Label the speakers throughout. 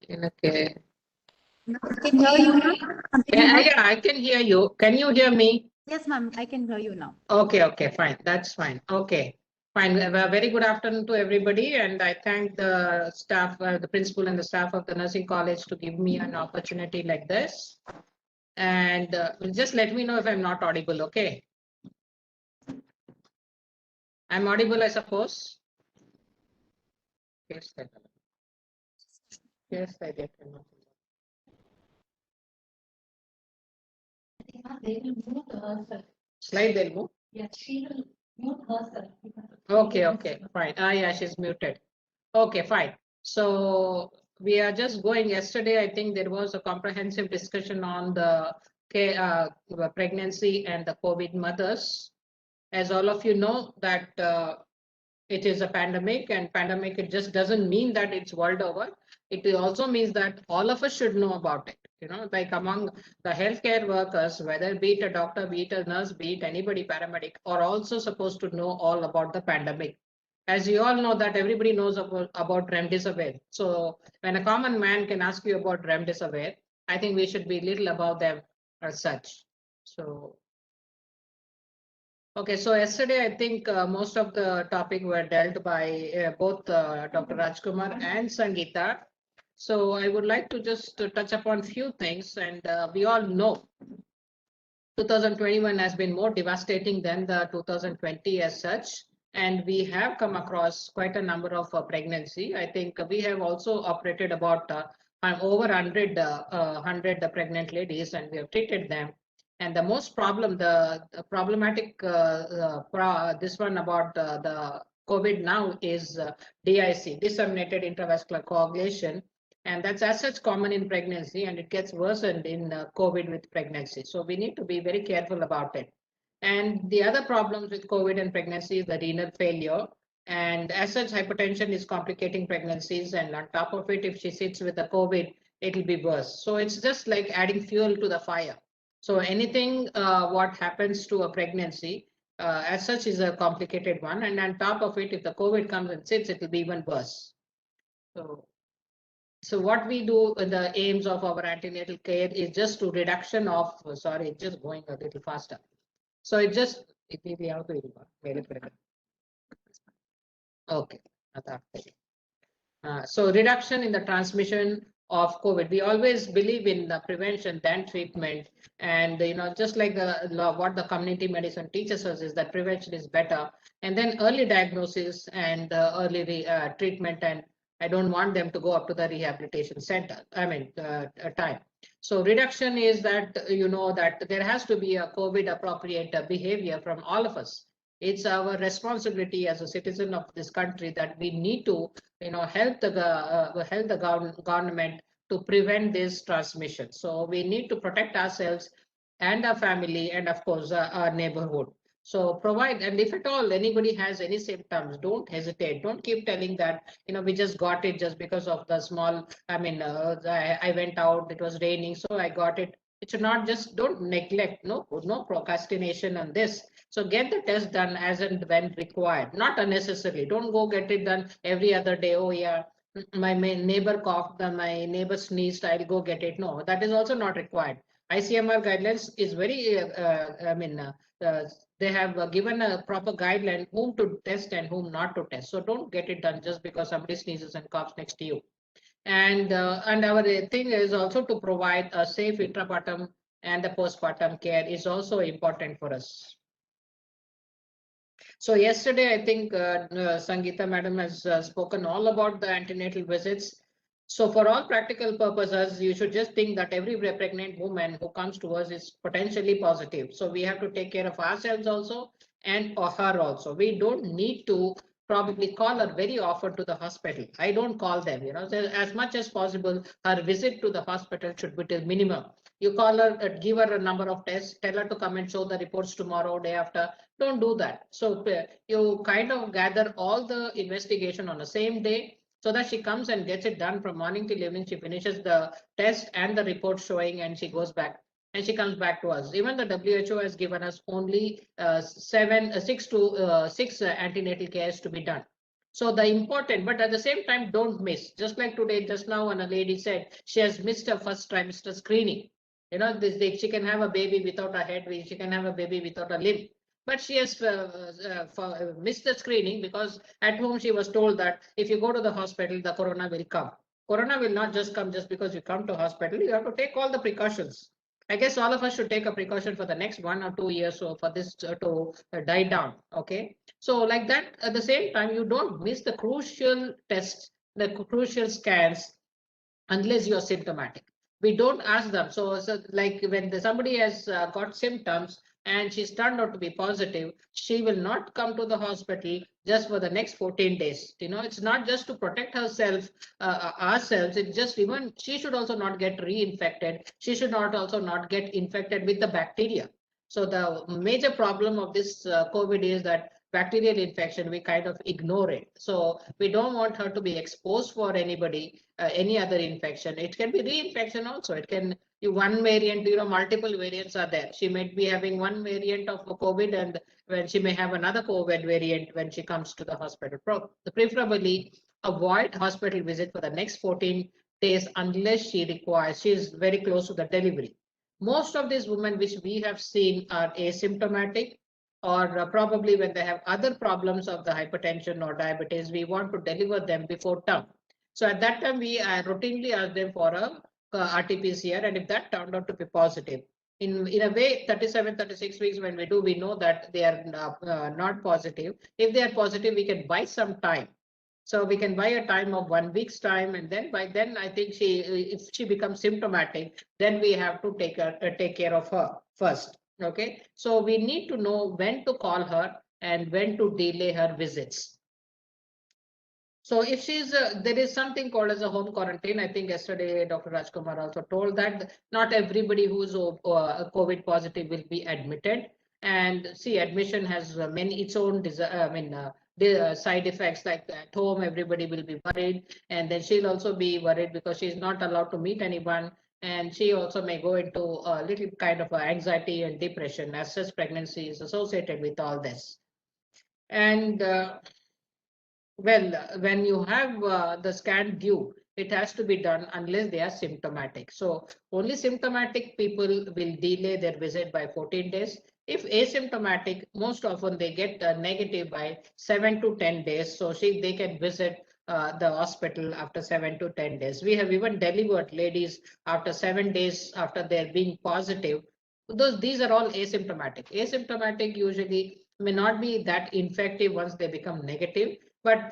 Speaker 1: Okay.
Speaker 2: I can hear you now.
Speaker 1: Yeah, I can hear you. Can you hear me?
Speaker 2: Yes, ma'am. I can hear you now.
Speaker 1: Okay, fine. That's fine. Okay, fine. Very good afternoon to everybody, and I thank the staff, the principal and the staff of the nursing college to give me an opportunity like this. And just let me know if I'm not audible, okay? I'm audible, I suppose. Yes, I am. Yes, I get it.
Speaker 3: They will mute herself.
Speaker 1: Slide they'll move.
Speaker 3: Yes, she will mute herself.
Speaker 1: Okay, fine. Yeah, she's muted. Okay, fine. So we are just going. Yesterday, I think there was a comprehensive discussion on the pregnancy and the COVID mothers. As all of you know, that it is a pandemic, and pandemic, it just doesn't mean that it's world over. It also means that all of us should know about it. Like among the healthcare workers, whether be it a doctor, be it a nurse, be it anybody paramedic, are also supposed to know all about the pandemic. As you all know that everybody knows about remdesivir. So when a common man can ask you about remdesivir, I think we should be little above them as such. So okay, so yesterday I think most of the topic were dealt by both Dr. Rajkumar and Sangeeta. So I would like to just touch upon few things, and we all know 2021 has been more devastating than the 2020 as such, and we have come across quite a number of pregnancy. I think we have also operated about over 100 pregnant ladies, and we have treated them. And the most the problematic this one about the COVID now is DIC, disseminated intravascular coagulation, and that's as such common in pregnancy, and it gets worsened in COVID with pregnancy. So we need to be very careful about it. And the other problems with COVID and pregnancy is the renal failure. And as such, hypertension is complicating pregnancies. And on top of it, if she sits with the COVID, it'll be worse. So it's just like adding fuel to the fire. So anything what happens to a pregnancy as such is a complicated one. And on top of it, if the COVID comes and sits, it will be even worse. So what we do in the aims of our antenatal care is just to reduction of, sorry, just going a little faster. So it just, okay. So reduction in the transmission of COVID. We always believe in the prevention than treatment. And, just like what the community medicine teaches us is that prevention is better. And then early diagnosis and early treatment. And I don't want them to go up to the rehabilitation center, time. So reduction is that, that there has to be a COVID appropriate behavior from all of us. It's our responsibility as a citizen of this country that we need to help the government to prevent this transmission. So we need to protect ourselves and our family and of course our neighborhood. So provide, and if at all anybody has any symptoms, don't hesitate. Don't keep telling that we just got it just because of the small. I went out, it was raining, so I got it. It should not just, don't neglect. No procrastination on this. So get the test done as and when required, not unnecessarily. Don't go get it done every other day. Oh yeah, my neighbor coughed, my neighbor sneezed, I'll go get it. No, that is also not required. ICMR guidelines is very, they have given a proper guideline whom to test and whom not to test. So don't get it done just because somebody sneezes and coughs next to you. And our thing is also to provide a safe intrapartum and the postpartum care is also important for us. So yesterday, I think Sangeeta madam has spoken all about the antenatal visits. So for all practical purposes, you should just think that every pregnant woman who comes to us is potentially positive. So we have to take care of ourselves also and her also. We don't need to probably call her very often to the hospital. I don't call them, so as much as possible, her visit to the hospital should be till minimum. You call her, give her a number of tests, tell her to come and show the reports tomorrow, day after. Don't do that. So you kind of gather all the investigation on the same day so that she comes and gets it done from morning till evening. She finishes the test and the report showing and she goes back and she comes back to us. Even the WHO has given us only 6 antenatal cares to be done. So the important, but at the same time, don't miss. Just like today, just now, when a lady said she has missed her first trimester screening. She can have a baby without a head, she can have a baby without a limb. But she has missed the screening because at home she was told that if you go to the hospital, the corona will come. Corona will not just come just because you come to hospital. You have to take all the precautions. I guess all of us should take a precaution for the next 1 or 2 years so for this to die down. Okay. So like that, at the same time, you don't miss the crucial tests, the crucial scans, unless you're symptomatic. We don't ask them. So like when somebody has got symptoms and she's turned out to be positive, she will not come to the hospital just for the next 14 days. It's not just to protect herself, ourselves. It's just even she should also not get reinfected. She should not also not get infected with the bacteria. So the major problem of this COVID is that bacterial infection, we kind of ignore it. So we don't want her to be exposed for anybody, any other infection. It can be reinfection also. It can be one variant, multiple variants are there. She might be having one variant of COVID and when she may have another COVID variant when she comes to the hospital. Preferably avoid hospital visit for the next 14 days unless she is very close to the delivery. Most of these women which we have seen are asymptomatic or probably when they have other problems of the hypertension or diabetes, we want to deliver them before term. So at that time, we routinely ask them for a RT-PCR, and if that turned out to be positive, in a way, 37, 36 weeks when we do, we know that they are not positive. If they are positive, we can buy some time. So we can buy a time of 1 week's time, and then by then I think if she becomes symptomatic, then we have to take care of her first. Okay, so we need to know when to call her and when to delay her visits. So if there is something called as a home quarantine. I think yesterday Dr. Rajkumar also told that not everybody who's COVID positive will be admitted. And see, admission has its own side effects, like at home everybody will be worried, and then she'll also be worried because she's not allowed to meet anyone. And she also may go into a little kind of anxiety and depression, as such pregnancy is associated with all this. And when you have the scan due, it has to be done unless they are symptomatic. So only symptomatic people will delay their visit by 14 days. If asymptomatic, most often they get negative by 7 to 10 days. So they can visit the hospital after 7 to 10 days. We have even delivered ladies after 7 days after they're being positive. These are all asymptomatic. Asymptomatic usually may not be that infective once they become negative. But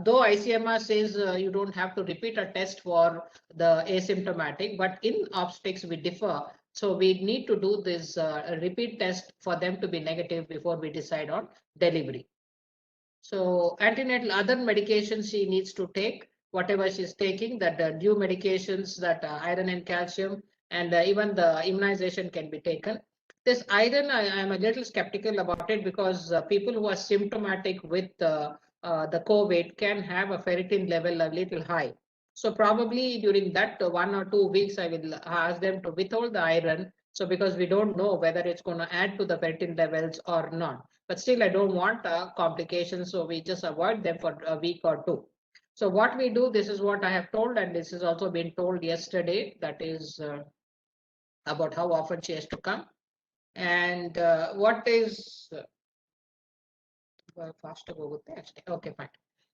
Speaker 1: though ICMR says you don't have to repeat a test for the asymptomatic, but in obstetrics we differ. So we need to do this repeat test for them to be negative before we decide on delivery. So antenatal other medications she needs to take, whatever she's taking, that the due medications, that iron and calcium, and even the immunization can be taken. This iron, I am a little skeptical about it because people who are symptomatic with the COVID can have a ferritin level a little high. So probably during that 1 or 2 weeks, I will ask them to withhold the iron. So because we don't know whether it's going to add to the ferritin levels or not. But still, I don't want complications. So we just avoid them for a week or two. So what we do, this is what I have told, and this has also been told yesterday, that is about how often she has to come. And what is faster go with that. Okay, fine.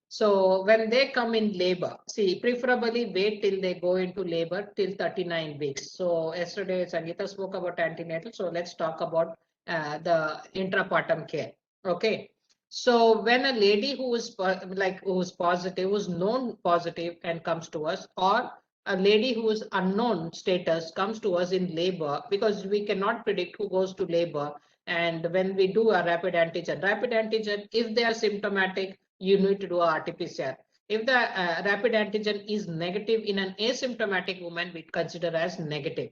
Speaker 1: So when they come in labor, see, preferably wait till they go into labor till 39 weeks. So yesterday Sangeeta spoke about antenatal. So let's talk about the intrapartum care. Okay. So when a lady who is positive, who's known positive and comes to us, or a lady who is unknown status comes to us in labor, because we cannot predict who goes to labor. And when we do a rapid antigen, if they are symptomatic, you need to do a RT-PCR. If the rapid antigen is negative in an asymptomatic woman, we consider as negative.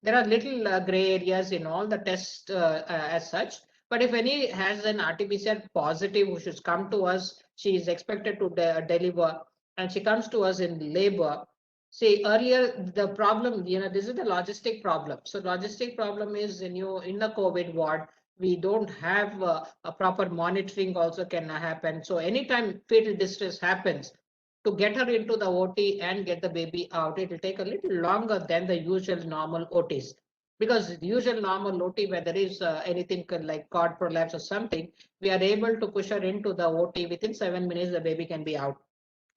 Speaker 1: There are little gray areas in all the tests as such. But if any has an RT-PCR positive who should come to us, she is expected to deliver, and she comes to us in labor. See, earlier the problem, this is the logistic problem. So logistic problem is in the COVID ward, We don't have a proper monitoring also can happen. So anytime fetal distress happens, to get her into the OT and get the baby out, it will take a little longer than the usual normal OTs. Because the usual normal OT, where there is anything like cord prolapse or something, we are able to push her into the OT within 7 minutes, the baby can be out.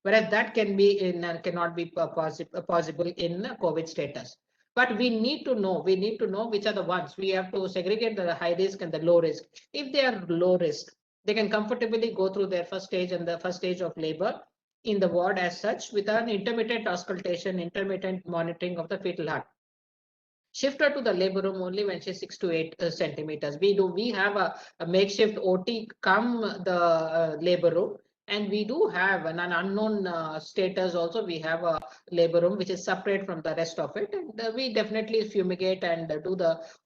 Speaker 1: Whereas that can be in cannot be possible in COVID status. But we need to know which are the ones. We have to segregate the high risk and the low risk. If they are low risk, they can comfortably go through their first stage and the first stage of labor in the ward as such with an intermittent auscultation, intermittent monitoring of the fetal heart. Shift her to the labor room only when she's 6 to 8 centimeters. We have a makeshift OT come the labor room, and we do have an unknown status also. We have a labor room which is separate from the rest of it, and we definitely fumigate and do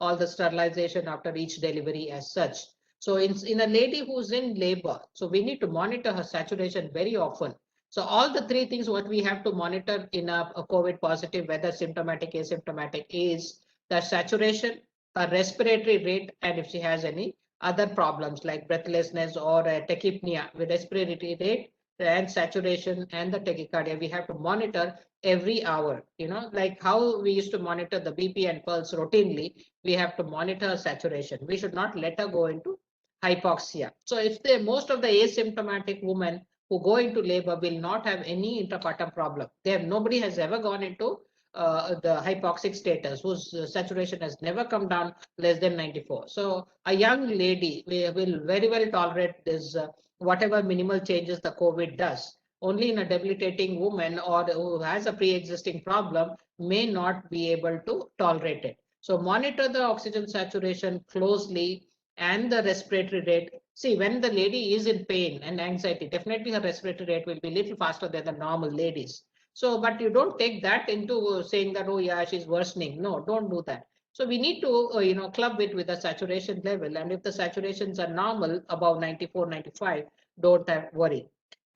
Speaker 1: all the sterilization after each delivery as such. So in a lady who's in labor, so we need to monitor her saturation very often. So all the three things what we have to monitor in a COVID positive, whether symptomatic, asymptomatic, is the saturation, her respiratory rate, and if she has any other problems like breathlessness or tachypnea with respiratory rate and saturation and the tachycardia, we have to monitor every hour. Like how we used to monitor the BP and pulse routinely, we have to monitor saturation. We should not let her go into hypoxia. So if most of the asymptomatic women who go into labor will not have any intrapartum problem. Nobody has ever gone into the hypoxic status whose saturation has never come down less than 94. So a young lady will very well tolerate this, whatever minimal changes the COVID does. Only in a debilitating woman or who has a pre-existing problem may not be able to tolerate it. So monitor the oxygen saturation closely and the respiratory rate. See, when the lady is in pain and anxiety, definitely her respiratory rate will be a little faster than the normal ladies. So, but you don't take that into saying that, oh yeah, she's worsening. No, don't do that. So we need to, club it with the saturation level. And if the saturations are normal, above 94, 95, don't worry.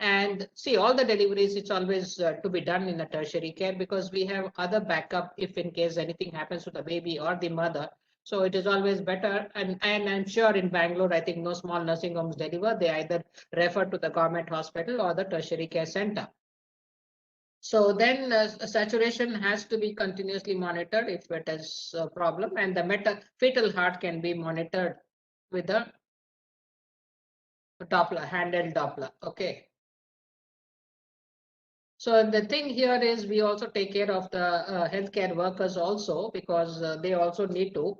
Speaker 1: And see, all the deliveries, it's always to be done in a tertiary care because we have other backup if in case anything happens to the baby or the mother. So it is always better. And I'm sure in Bangalore, I think no small nursing homes deliver. They either refer to the government hospital or the tertiary care center. So then saturation has to be continuously monitored if it is a problem, and the fetal heart can be monitored with a Doppler, handheld Doppler. Okay. So the thing here is we also take care of the healthcare workers also because they also need to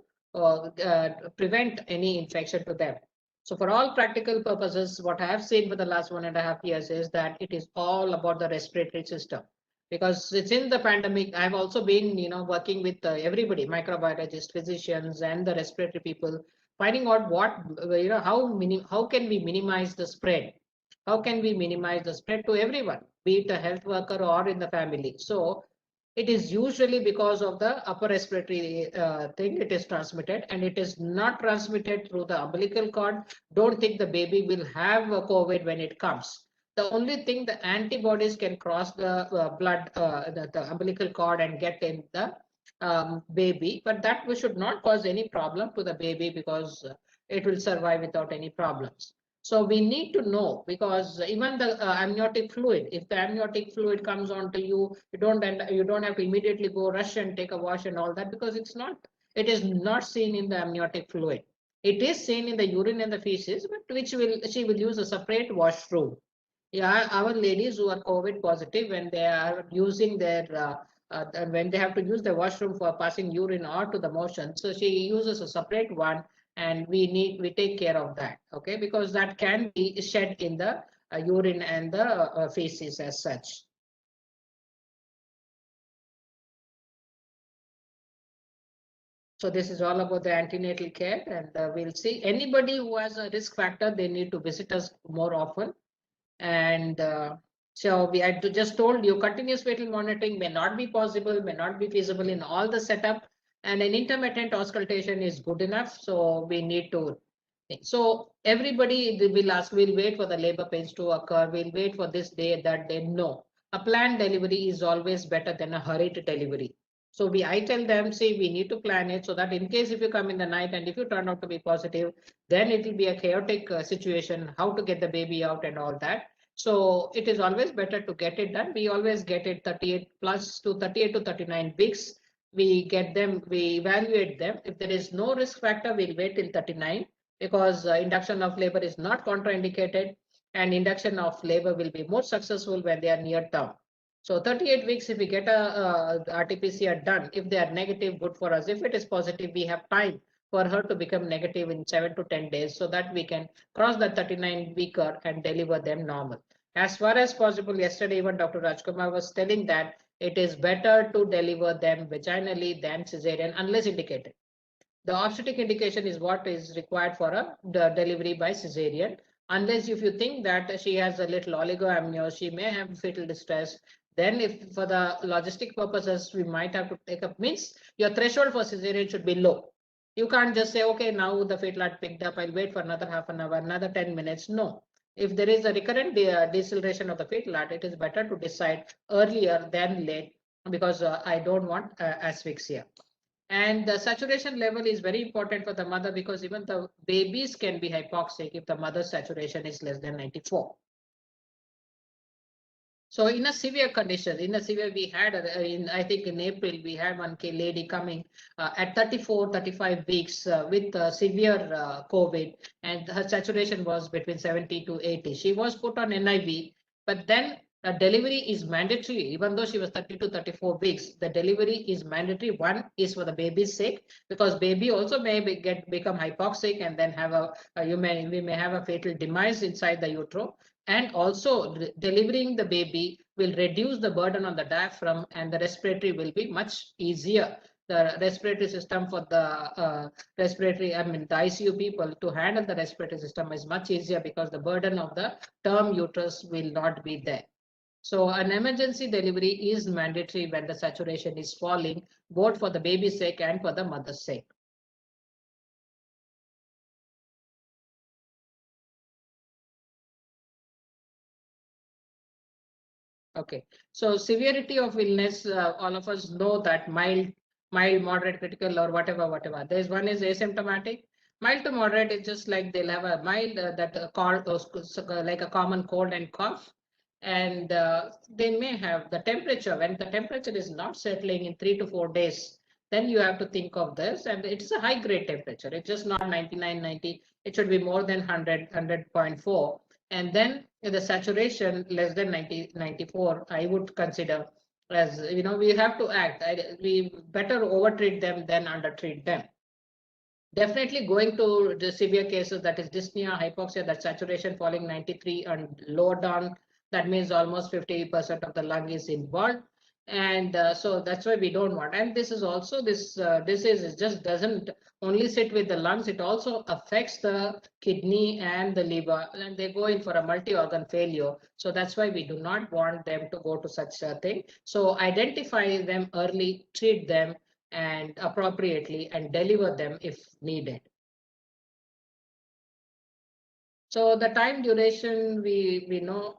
Speaker 1: prevent any infection to them. So for all practical purposes, what I have seen for the last 1.5 years is that it is all about the respiratory system. Because it's in the pandemic, I've also been, working with everybody, microbiologists, physicians, and the respiratory people, finding out how can we minimize the spread? How can we minimize the spread to everyone, be it a health worker or in the family? So it is usually because of the upper respiratory thing it is transmitted, and it is not transmitted through the umbilical cord. Don't think the baby will have COVID when it comes. The only thing, the antibodies can cross the blood, the umbilical cord and get in the baby, but that should not cause any problem to the baby because it will survive without any problems. So we need to know, because even the amniotic fluid, if the amniotic fluid comes onto you, you don't have to immediately go rush and take a wash and all that, because it is not seen in the amniotic fluid. It is seen in the urine and the feces, but she will use a separate washroom. Yeah, our ladies who are COVID positive, when they are using when they have to use the washroom for passing urine or to the motion, so she uses a separate one, and we take care of that, okay, because that can be shed in the urine and the feces as such. So this is all about the antenatal care, and we'll see anybody who has a risk factor, they need to visit us more often. And so I just told you, continuous fetal monitoring may not be possible, may not be feasible in all the setup, and an intermittent auscultation is good enough. So we need to. So everybody will ask, we'll wait for the labor pains to occur, we'll wait for this day, that day. No, a planned delivery is always better than a hurried delivery. So I tell them, see, we need to plan it so that in case if you come in the night and if you turn out to be positive, then it will be a chaotic situation, how to get the baby out and all that. So it is always better to get it done. We always get it 38 plus to 38 to 39 weeks. We get them, we evaluate them. If there is no risk factor, we'll wait till 39 because induction of labor is not contraindicated and induction of labor will be more successful when they are near term. So 38 weeks, if we get a RT-PCR done, if they are negative, good for us. If it is positive, we have time for her to become negative in 7 to 10 days so that we can cross the 39 weeker and deliver them normal. As far as possible, yesterday even Dr. Rajkumar was telling that it is better to deliver them vaginally than cesarean unless indicated. The obstetric indication is what is required for a delivery by cesarean. Unless if you think that she has a little oligoamnios, she may have fetal distress, then if for the logistic purposes, we might have to take up, means your threshold for cesarean should be low. You can't just say, okay, now the fetal heart picked up, I'll wait for another half an hour, another 10 minutes. No. If there is a recurrent deceleration of the fetal heart, it is better to decide earlier than late because I don't want asphyxia. And the saturation level is very important for the mother because even the babies can be hypoxic if the mother's saturation is less than 94. So in a severe condition, we had, I think in April, we had one lady coming at 34, 35 weeks with severe COVID, and her saturation was between 70 to 80. She was put on NIV, but then delivery is mandatory, even though she was 30 to 34 weeks. The delivery is mandatory. One is for the baby's sake, because baby also may become hypoxic and then have we may have a fatal demise inside the utero. And also delivering the baby will reduce the burden on the diaphragm and the respiratory will be much easier. The respiratory system for the the ICU people to handle the respiratory system is much easier because the burden of the term uterus will not be there. So an emergency delivery is mandatory when the saturation is falling, both for the baby's sake and for the mother's sake. Okay, so severity of illness, all of us know that mild, moderate, critical, or whatever. There's one is asymptomatic. Mild to moderate is just like they'll have a mild like a common cold and cough, and they may have the temperature. When the temperature is not settling in 3 to 4 days, then you have to think of this, and it's a high grade temperature. It's just not 99, 90. It should be more than 100, 100.4. And then the saturation less than 90, 94, I would consider as, we have to act. We better overtreat them than undertreat them. Definitely going to the severe cases, that is dyspnea, hypoxia, that saturation falling 93 and lower down, that means almost 50% of the lung is involved. And so that's why we don't want. And this is also, this disease is just doesn't only sit with the lungs, it also affects the kidney and the liver, and they go in for a multi-organ failure. So that's why we do not want them to go to such a thing. So identify them early, treat them and appropriately, and deliver them if needed. So the time duration, we know.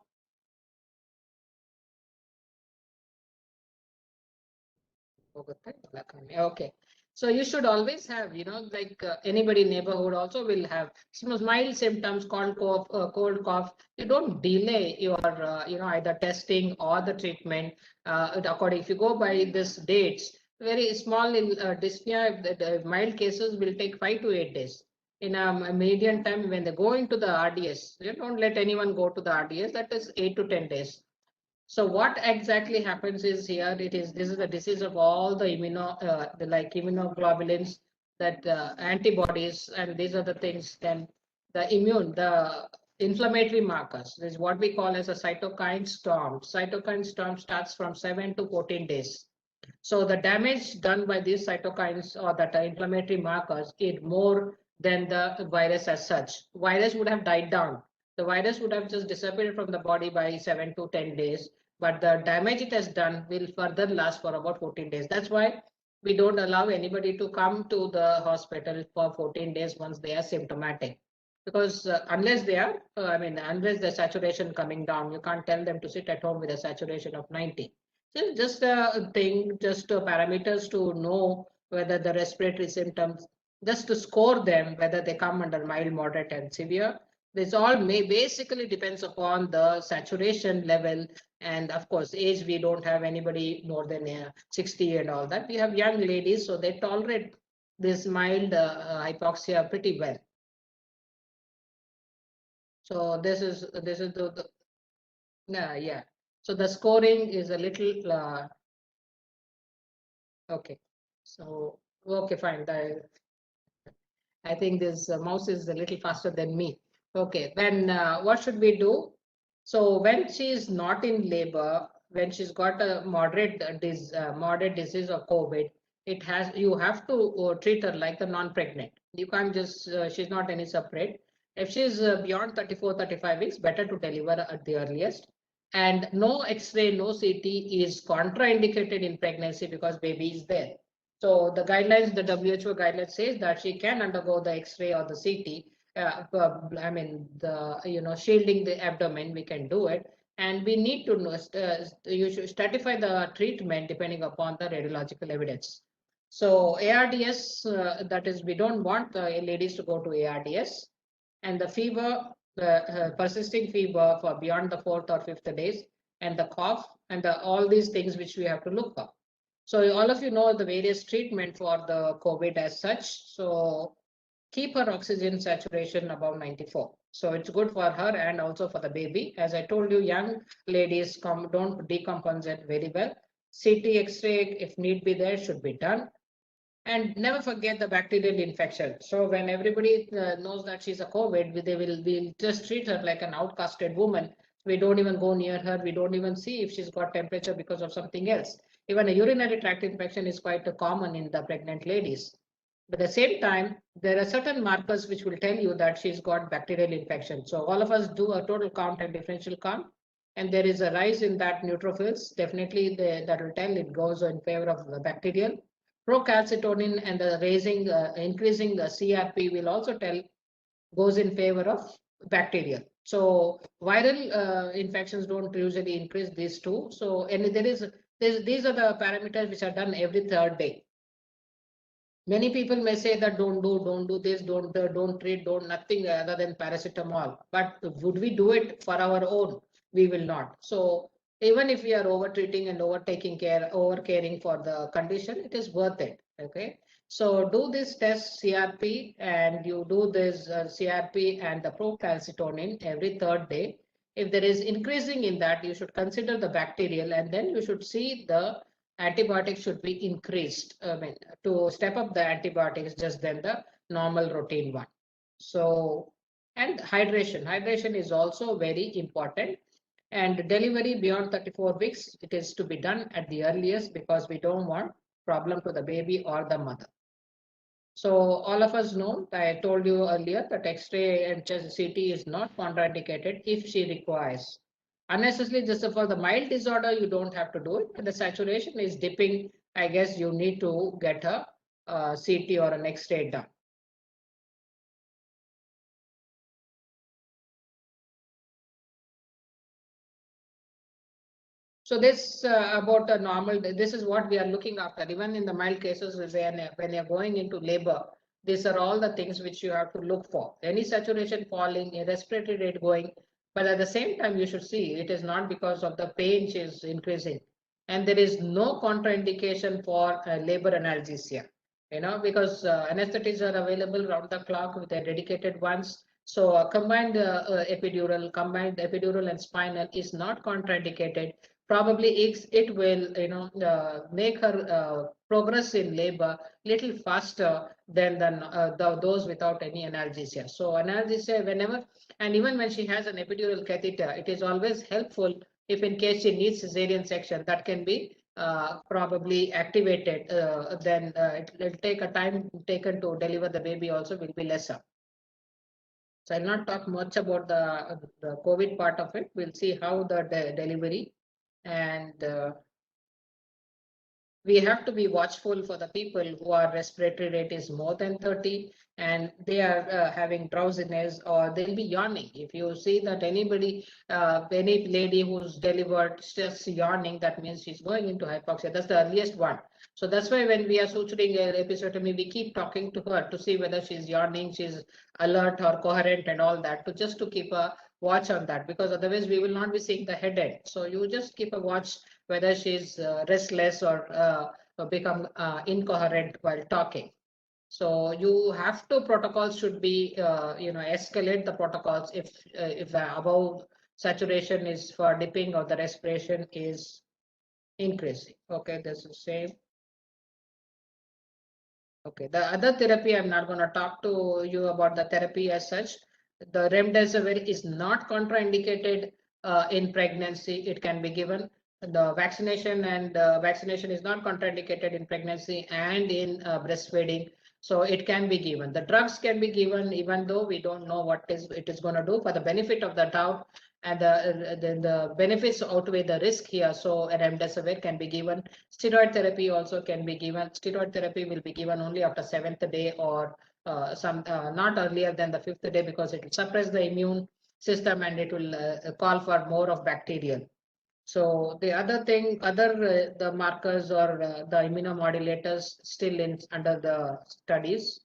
Speaker 1: Okay. So you should always have, like anybody anybody neighborhood also will have some mild symptoms, cold cough. You don't delay your, either testing or the treatment. According, if you go by this dates, very small dyspnea, the mild cases will take 5 to 8 days. In a median time, when they go into the RDS, you don't let anyone go to the RDS. That is 8 to 10 days. So what exactly happens is here, this is the disease of all the like immunoglobulins, that antibodies, and these are the things. Then the inflammatory markers, this is what we call as a cytokine storm. Cytokine storm starts from 7 to 14 days. So the damage done by these cytokines or that inflammatory markers is more than the virus as such. Virus would have died down. The virus would have just disappeared from the body by 7 to 10 days, but the damage it has done will further last for about 14 days. That's why we don't allow anybody to come to the hospital for 14 days once they are symptomatic. Because unless they are, unless the saturation coming down, you can't tell them to sit at home with a saturation of 90. Just a thing, just parameters to know whether the respiratory symptoms, just to score them, whether they come under mild, moderate, and severe. This all may basically depends upon the saturation level, and of course, age. We don't have anybody more than 60 and all that. We have young ladies, so they tolerate this mild hypoxia pretty well. So this is the yeah. So the scoring is a little okay. So okay, fine. I think this mouse is a little faster than me. Okay, then what should we do? So when she is not in labor, when she's got a moderate moderate disease of COVID, you have to treat her like a non-pregnant. You can't just she's not any separate. If she's beyond 34, 35 weeks, better to deliver at the earliest. And no X-ray, no CT is contraindicated in pregnancy because baby is there. So the guidelines, the WHO guidelines says that she can undergo the X-ray or the CT. I mean, shielding the abdomen, we can do it. And we need to know, you should stratify the treatment depending upon the radiological evidence. So ARDS, that is, we don't want ladies to go to ARDS. And the fever, the persisting fever for beyond the 4th or 5th days, and the cough, and all these things which we have to look for. So all of you know the various treatment for the COVID as such. So keep her oxygen saturation above 94. So it's good for her and also for the baby. As I told you, young ladies don't decompensate very well. CT X-ray, if need be there, should be done. And never forget the bacterial infection. So when everybody knows that she's a COVID, we'll just treat her like an outcasted woman. We don't even go near her. We don't even see if she's got temperature because of something else. Even a urinary tract infection is quite common in the pregnant ladies. But at the same time, there are certain markers which will tell you that she's got bacterial infection. So all of us do a total count and differential count, and there is a rise in that neutrophils. Definitely that will tell it goes in favor of the bacterial. Procalcitonin and the increasing the CRP will also tell goes in favor of bacterial. So viral infections don't usually increase these two. So and these are the parameters which are done every 3rd day. Many people may say that don't do this, don't treat, don't nothing other than paracetamol. But would we do it for our own? We will not. So even if we are over treating and over caring for the condition, it is worth it. Okay. So do this test CRP, and you do this CRP and the procalcitonin every 3rd day. If there is increasing in that, you should consider the bacterial, and then you should see the antibiotics should be increased. I mean, to step up the antibiotics just than the normal routine one. So, and hydration is also very important. And delivery beyond 34 weeks, it is to be done at the earliest because we don't want problem to the baby or the mother. So all of us know, I told you earlier that X-ray and CT is not contraindicated if she requires. Unnecessarily, just for the mild disorder, you don't have to do it. But the saturation is dipping, I guess you need to get a CT or an X-ray done. So this about a normal, this is what we are looking after. Even in the mild cases, when you're going into labor, these are all the things which you have to look for. Any saturation falling, a respiratory rate going, but at the same time, you should see it is not because of the pain she is increasing. And there is no contraindication for labor analgesia, because anesthetics are available round the clock with the dedicated ones. So combined epidural and spinal is not contraindicated. Probably it will make her progress in labor little faster than those without any analgesia. So analgesia whenever, and even when she has an epidural catheter, it is always helpful if in case she needs cesarean section, that can be probably activated, then it will take a time taken to deliver the baby also will be lesser. So I'll not talk much about the COVID part of it. We'll see how the delivery and we have to be watchful for the people who are respiratory rate is more than 30 and they are having drowsiness or they'll be yawning. If you see that any lady who's delivered just yawning, that means she's going into hypoxia. That's the earliest one. So that's why when we are suturing an episiotomy, we keep talking to her to see whether she's yawning, she's alert or coherent and all that, to just to keep a watch on that, because otherwise we will not be seeing the head end. So you just keep a watch whether she's restless or become incoherent while talking. So you have to, protocols should be, escalate the protocols if the above saturation is for dipping or the respiration is increasing. Okay, this is same. Okay, the other therapy, I'm not going to talk to you about the therapy as such. The remdesivir is not contraindicated in pregnancy. It can be given. The vaccination is not contraindicated in pregnancy and in breastfeeding. So it can be given. The drugs can be given even though we don't know what it is going to do, for the benefit of the doubt, and the benefits outweigh the risk here. So an remdesivir can be given. Steroid therapy also can be given. Steroid therapy will be given only after 7th day or not earlier than the 5th day, because it will suppress the immune system and it will call for more of bacterial. So the other thing, the markers or the immunomodulators still under the studies.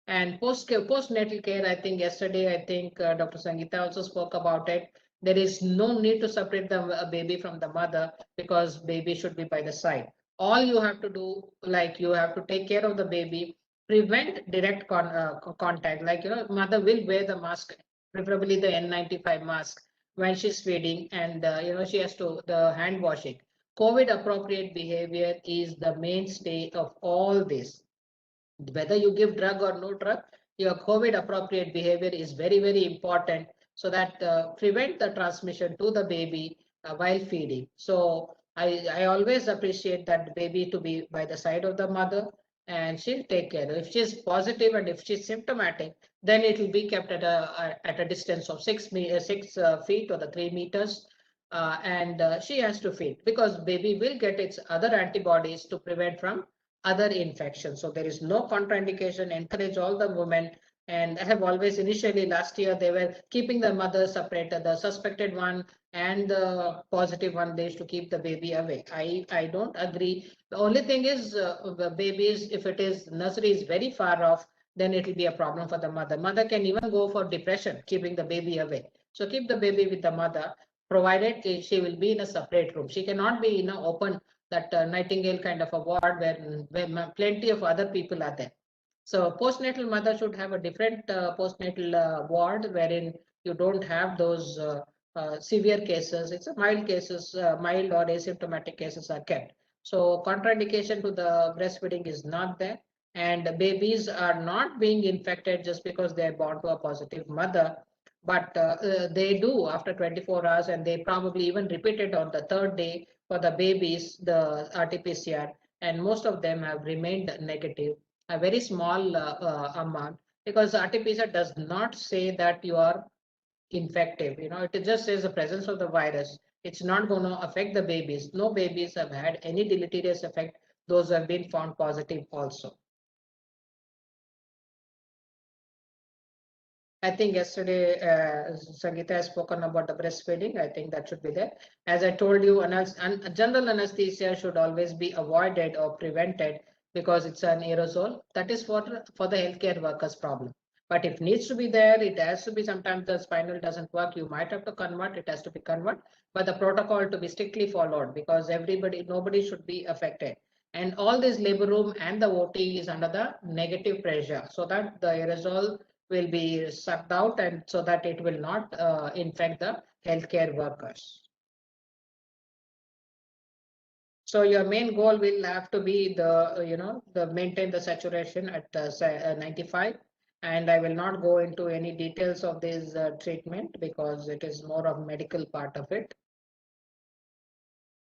Speaker 1: And postnatal care, I think yesterday, Dr. Sangeeta also spoke about it. There is no need to separate the baby from the mother, because baby should be by the side. All you have to do, like you have to take care of the baby, prevent direct contact. Like, mother will wear the mask, preferably the N95 mask when she's feeding, and she has to the hand washing. COVID appropriate behavior is the mainstay of all this. Whether you give drug or no drug, your COVID appropriate behavior is very, very important, so that prevent the transmission to the baby while feeding. So I always appreciate that the baby to be by the side of the mother, and she'll take care. If she's positive and if she's symptomatic, then it will be kept at a distance of 6 feet or the 3 meters. And she has to feed, because baby will get its other antibodies to prevent from other infections. So there is no contraindication. Encourage all the women. And I have always, initially last year, they were keeping the mother separate, the suspected one and the positive one, they used to keep the baby away. I don't agree. The only thing is the babies, if it is nursery is very far off, then it will be a problem for the mother. Mother can even go for depression, keeping the baby away. So keep the baby with the mother, provided she will be in a separate room. She cannot be in an open, that Nightingale kind of a ward where plenty of other people are there. So postnatal mother should have a different postnatal ward, wherein you don't have those severe cases. It's a mild cases, mild or asymptomatic cases are kept. So contraindication to the breastfeeding is not there, and babies are not being infected just because they are born to a positive mother, but they do after 24 hours, and they probably even repeat it on the 3rd day for the babies, the RT-PCR, and most of them have remained negative, a very small amount, because RT-PCR does not say that you are infective. It just says the presence of the virus. It's not going to affect the babies. No babies have had any deleterious effect. Those have been found positive also. I think yesterday Sangeeta has spoken about the breastfeeding. I think that should be there. As I told you, general anesthesia should always be avoided or prevented, because it's an aerosol. That is for the healthcare workers problem. But if needs to be there, it has to be. Sometimes the spinal doesn't work, you might have to convert. It has to be converted, but the protocol to be strictly followed, because nobody should be affected. And all this labor room and the OT is under the negative pressure, so that the aerosol will be sucked out, and so that it will not infect the healthcare workers. So your main goal will have to be the maintain the saturation at 95. And I will not go into any details of this treatment, because it is more of medical part of it.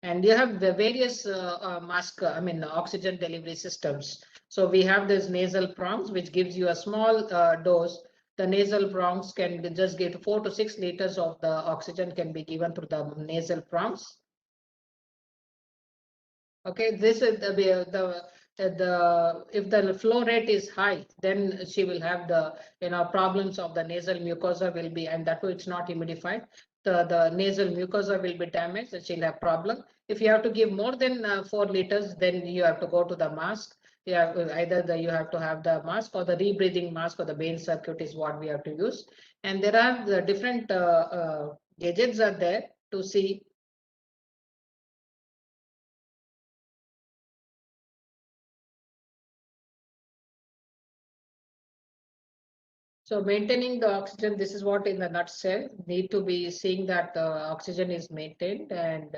Speaker 1: And you have the various oxygen delivery systems. So we have this nasal prongs, which gives you a small dose. The nasal prongs can just give 4 to 6 liters of the oxygen can be given through the nasal prongs. Okay, this is the if the flow rate is high, then she will have the problems of the nasal mucosa will be, and that too it's not humidified. The nasal mucosa will be damaged, and she'll have problem. If you have to give more than 4 liters, then you have to go to the mask. You have either you have to have the mask or the rebreathing mask or the Bain circuit is what we have to use. And there are the different gadgets are there to see. So maintaining the oxygen, this is what in the nutshell, need to be seeing that oxygen is maintained and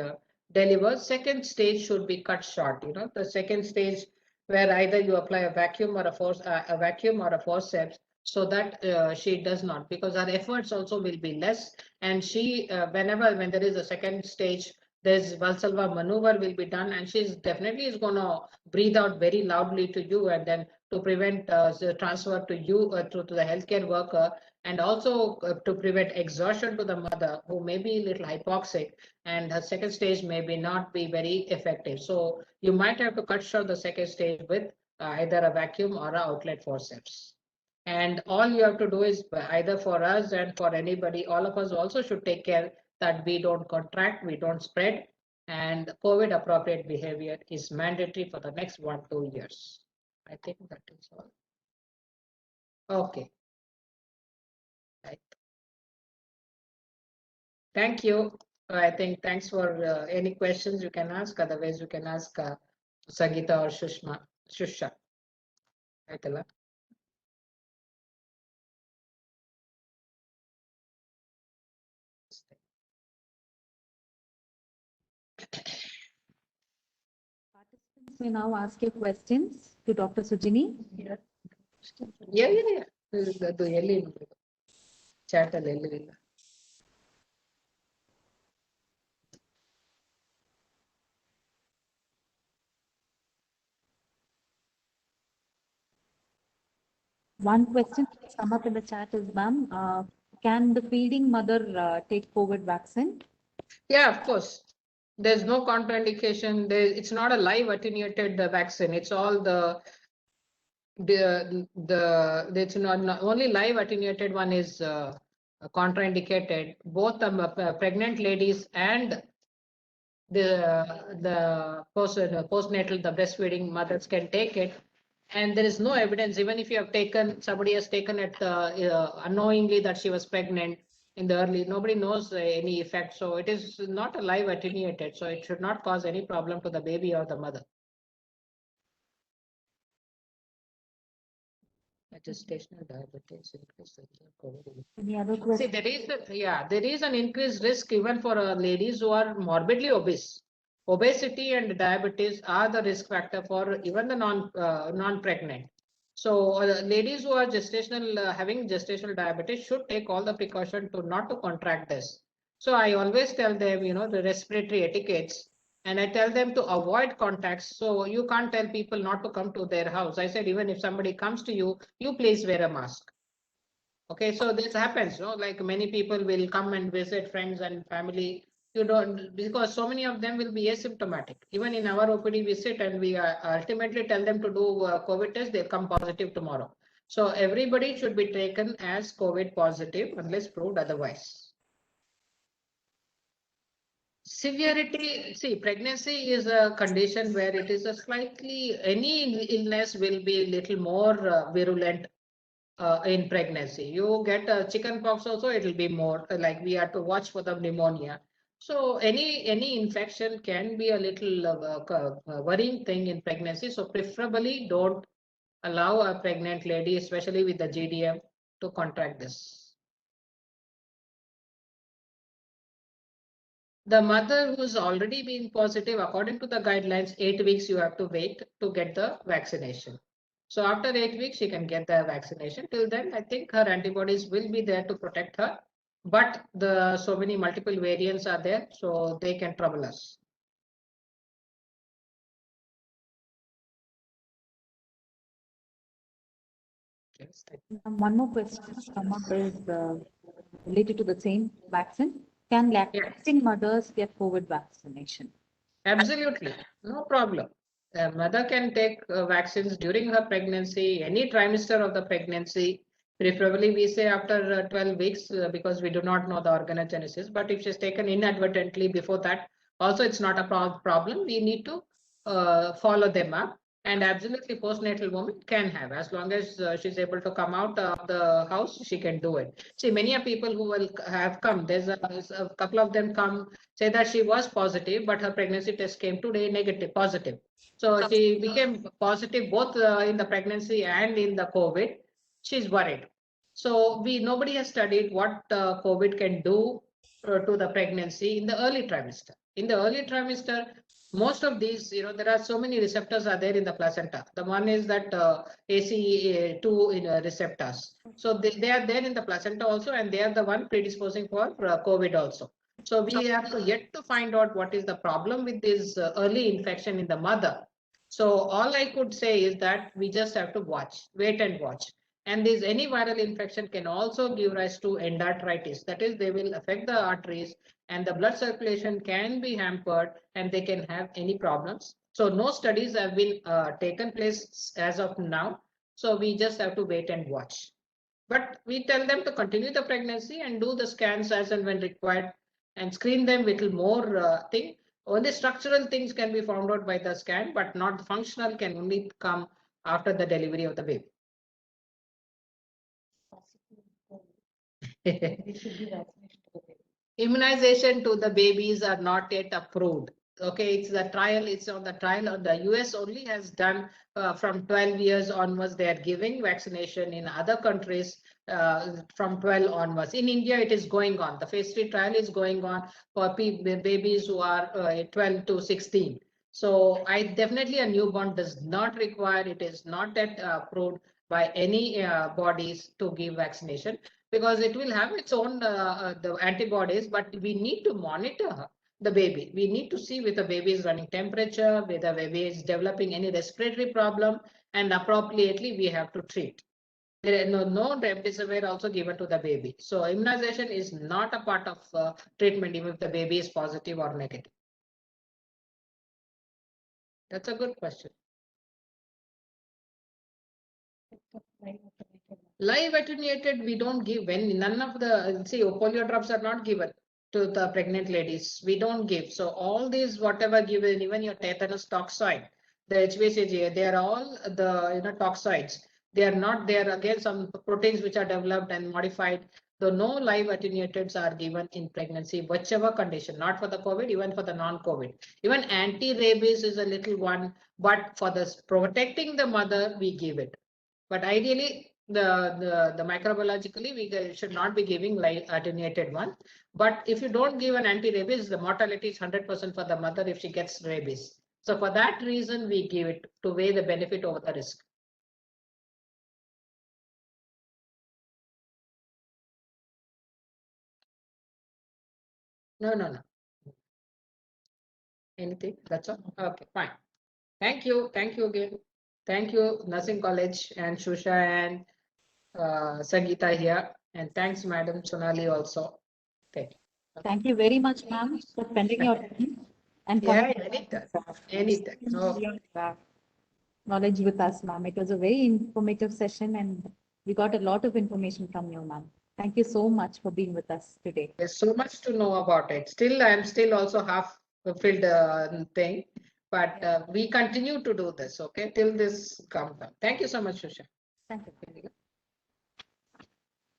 Speaker 1: delivered. Second stage should be cut short. The second stage where either you apply a vacuum or a vacuum or a forceps, so that she does not, because her efforts also will be less. And she, when there is a second stage, there's Valsalva maneuver will be done, and she's definitely is going to breathe out very loudly to you, and then to prevent the transfer to you to the healthcare worker, and also to prevent exhaustion to the mother who may be a little hypoxic, and her second stage may not be very effective. So you might have to cut short the second stage with either a vacuum or an outlet forceps. And all you have to do is either for us and for anybody, all of us also should take care that we don't contract, we don't spread, and COVID appropriate behavior is mandatory for the next 1-2 years. I think that is all. Okay. Right. Thank you. I think thanks for any questions you can ask. Otherwise, you can ask Sangeeta or Shusha. Right, Ella?
Speaker 2: Participants may now ask your questions to Dr. Sujini.
Speaker 1: Yeah. ಅದು ಎಲ್ಲಿ chat ಅಲ್ಲಿ ಎಲ್ಲಿಲ್ಲ.
Speaker 2: One question that's come up in the chat is, ma'am, can the feeding mother take COVID vaccine?
Speaker 1: Yeah, of course. There's no contraindication. It's not a live attenuated vaccine. It's all it's not only live attenuated one is contraindicated. Both pregnant ladies and the postnatal, the breastfeeding mothers can take it, and there is no evidence. Even if you have taken, somebody has taken it unknowingly that she was pregnant in the early, nobody knows any effect. So it is not a live attenuated, so it should not cause any problem to the baby or the mother. Gestational diabetes increase COVID.
Speaker 2: Any other
Speaker 1: See,
Speaker 2: question?
Speaker 1: there is an increased risk even for ladies who are morbidly obese. Obesity and diabetes are the risk factor for even the non-pregnant. So ladies who are gestational having gestational diabetes should take all the precaution to not to contract this. So I always tell them, the respiratory etiquettes, and I tell them to avoid contacts. So you can't tell people not to come to their house. I said, even if somebody comes to you, you please wear a mask. Okay, so this happens, like many people will come and visit friends and family. You don't, because so many of them will be asymptomatic. Even in our OPD, we sit and we ultimately tell them to do COVID test, they'll come positive tomorrow. So everybody should be taken as COVID positive unless proved otherwise. Severity, see, pregnancy is a condition where it is a slightly, any illness will be a little more virulent in pregnancy. You get chicken pox also, it will be more like we have to watch for the pneumonia. So any infection can be a little worrying thing in pregnancy. So preferably don't allow a pregnant lady, especially with the GDM, to contract this. The mother who's already been positive, according to the guidelines, 8 weeks you have to wait to get the vaccination. So after 8 weeks, she can get the vaccination. Till then, I think her antibodies will be there to protect her. But so many multiple variants are there, so they can trouble us.
Speaker 2: One more question come up is related to the same vaccine. Can lactating mothers get COVID vaccination?
Speaker 1: Absolutely, no problem. A mother can take vaccines during her pregnancy, any trimester of the pregnancy. Preferably, we say after 12 weeks because we do not know the organogenesis. But if she's taken inadvertently before that, also it's not a problem. We need to follow them up. And absolutely, postnatal woman can have, as long as she's able to come out of the house, she can do it. See, many are people who will have come. There's a couple of them come say that she was positive, but her pregnancy test came today negative, positive. So she became positive both in the pregnancy and in the COVID. She's worried. So nobody has studied what COVID can do to the pregnancy in the early trimester. In the early trimester, most of these, there are so many receptors are there in the placenta. The one is that ACE2 receptors. So they are there in the placenta also, and they are the one predisposing for COVID also. So we have to yet to find out what is the problem with this early infection in the mother. So all I could say is that we just have to wait and watch. And this any viral infection can also give rise to endarteritis. That is, they will affect the arteries and the blood circulation can be hampered and they can have any problems. So no studies have been taken place as of now. So we just have to wait and watch. But we tell them to continue the pregnancy and do the scans as and when required and screen them little more thing. Only structural things can be found out by the scan, but not functional can only come after the delivery of the baby.
Speaker 3: We should give vaccination to the baby.
Speaker 1: Immunization to the babies are not yet approved. Okay, it's the trial, it's on the trial. The US only has done from 12 years onwards, they are giving vaccination. In other countries from 12 onwards. In India, it is going on. The phase 3 trial is going on for babies who are 12 to 16. So I definitely a newborn does not require, it is not yet approved by any bodies to give vaccination, because it will have its own the antibodies, but we need to monitor the baby. We need to see whether the baby is running temperature, whether the baby is developing any respiratory problem, and appropriately we have to treat. There is no remdesivir also given to the baby. So immunization is not a part of treatment even if the baby is positive or negative. That's a good question. Live attenuated, we don't give when none of the, see, polio drops are not given to the pregnant ladies. We don't give. So all these, whatever given, even your tetanus toxoid, the HBsAg, they are all the toxoids. They are not there. Again, some proteins which are developed and modified. So no live attenuateds are given in pregnancy, whichever condition, not for the COVID, even for the non-COVID. Even anti-rabies is a little one, but for the protecting the mother, we give it. But ideally, the microbiologically, we should not be giving live attenuated one. But if you don't give an anti-rabies, the mortality is 100% for the mother if she gets rabies. So for that reason, we give it to weigh the benefit over the risk. No. Anything? That's all? Okay, fine. Thank you. Thank you again. Thank you, Nursing College and Shusha and Sangeeta here. And thanks, Madam Sonali also. Thank you.
Speaker 2: Thank you very much, ma'am, for spending your time and
Speaker 1: Yeah,
Speaker 2: coming
Speaker 1: anytime.
Speaker 2: to
Speaker 1: Anytime. No.
Speaker 2: your knowledge with us, ma'am. It was a very informative session and we got a lot of information from you, ma'am. Thank you so much for being with us today.
Speaker 1: There's so much to know about it. Still, I'm still also half fulfilled thing, but we continue to do this, okay, till this comes up. Thank you so much, Shusha.
Speaker 2: Thank you.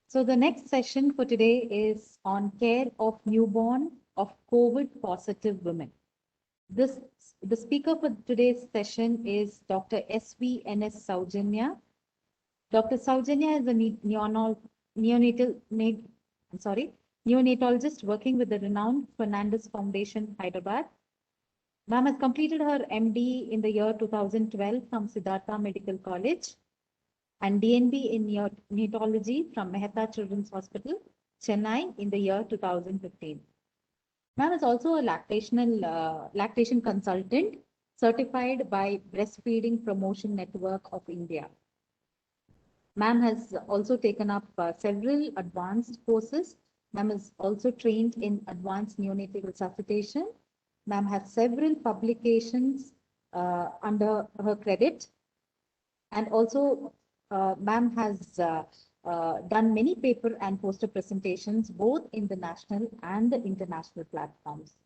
Speaker 2: So the next session for today is on care of newborn of COVID positive women. The speaker for today's session is Dr. SVNS Saujanya. Dr. Saujanya is a neonatologist working with the renowned Fernandez Foundation, Hyderabad. Ma'am has completed her MD in the year 2012 from Siddhartha Medical College and DNB in neonatology from Mehta Children's Hospital, Chennai in the year 2015. Ma'am is also a lactation consultant certified by Breastfeeding Promotion Network of India. Ma'am has also taken up several advanced courses. Ma'am is also trained in advanced neonatal resuscitation Ma'am has several publications under her credit, and also ma'am has done many paper and poster presentations both in the national and the international platforms.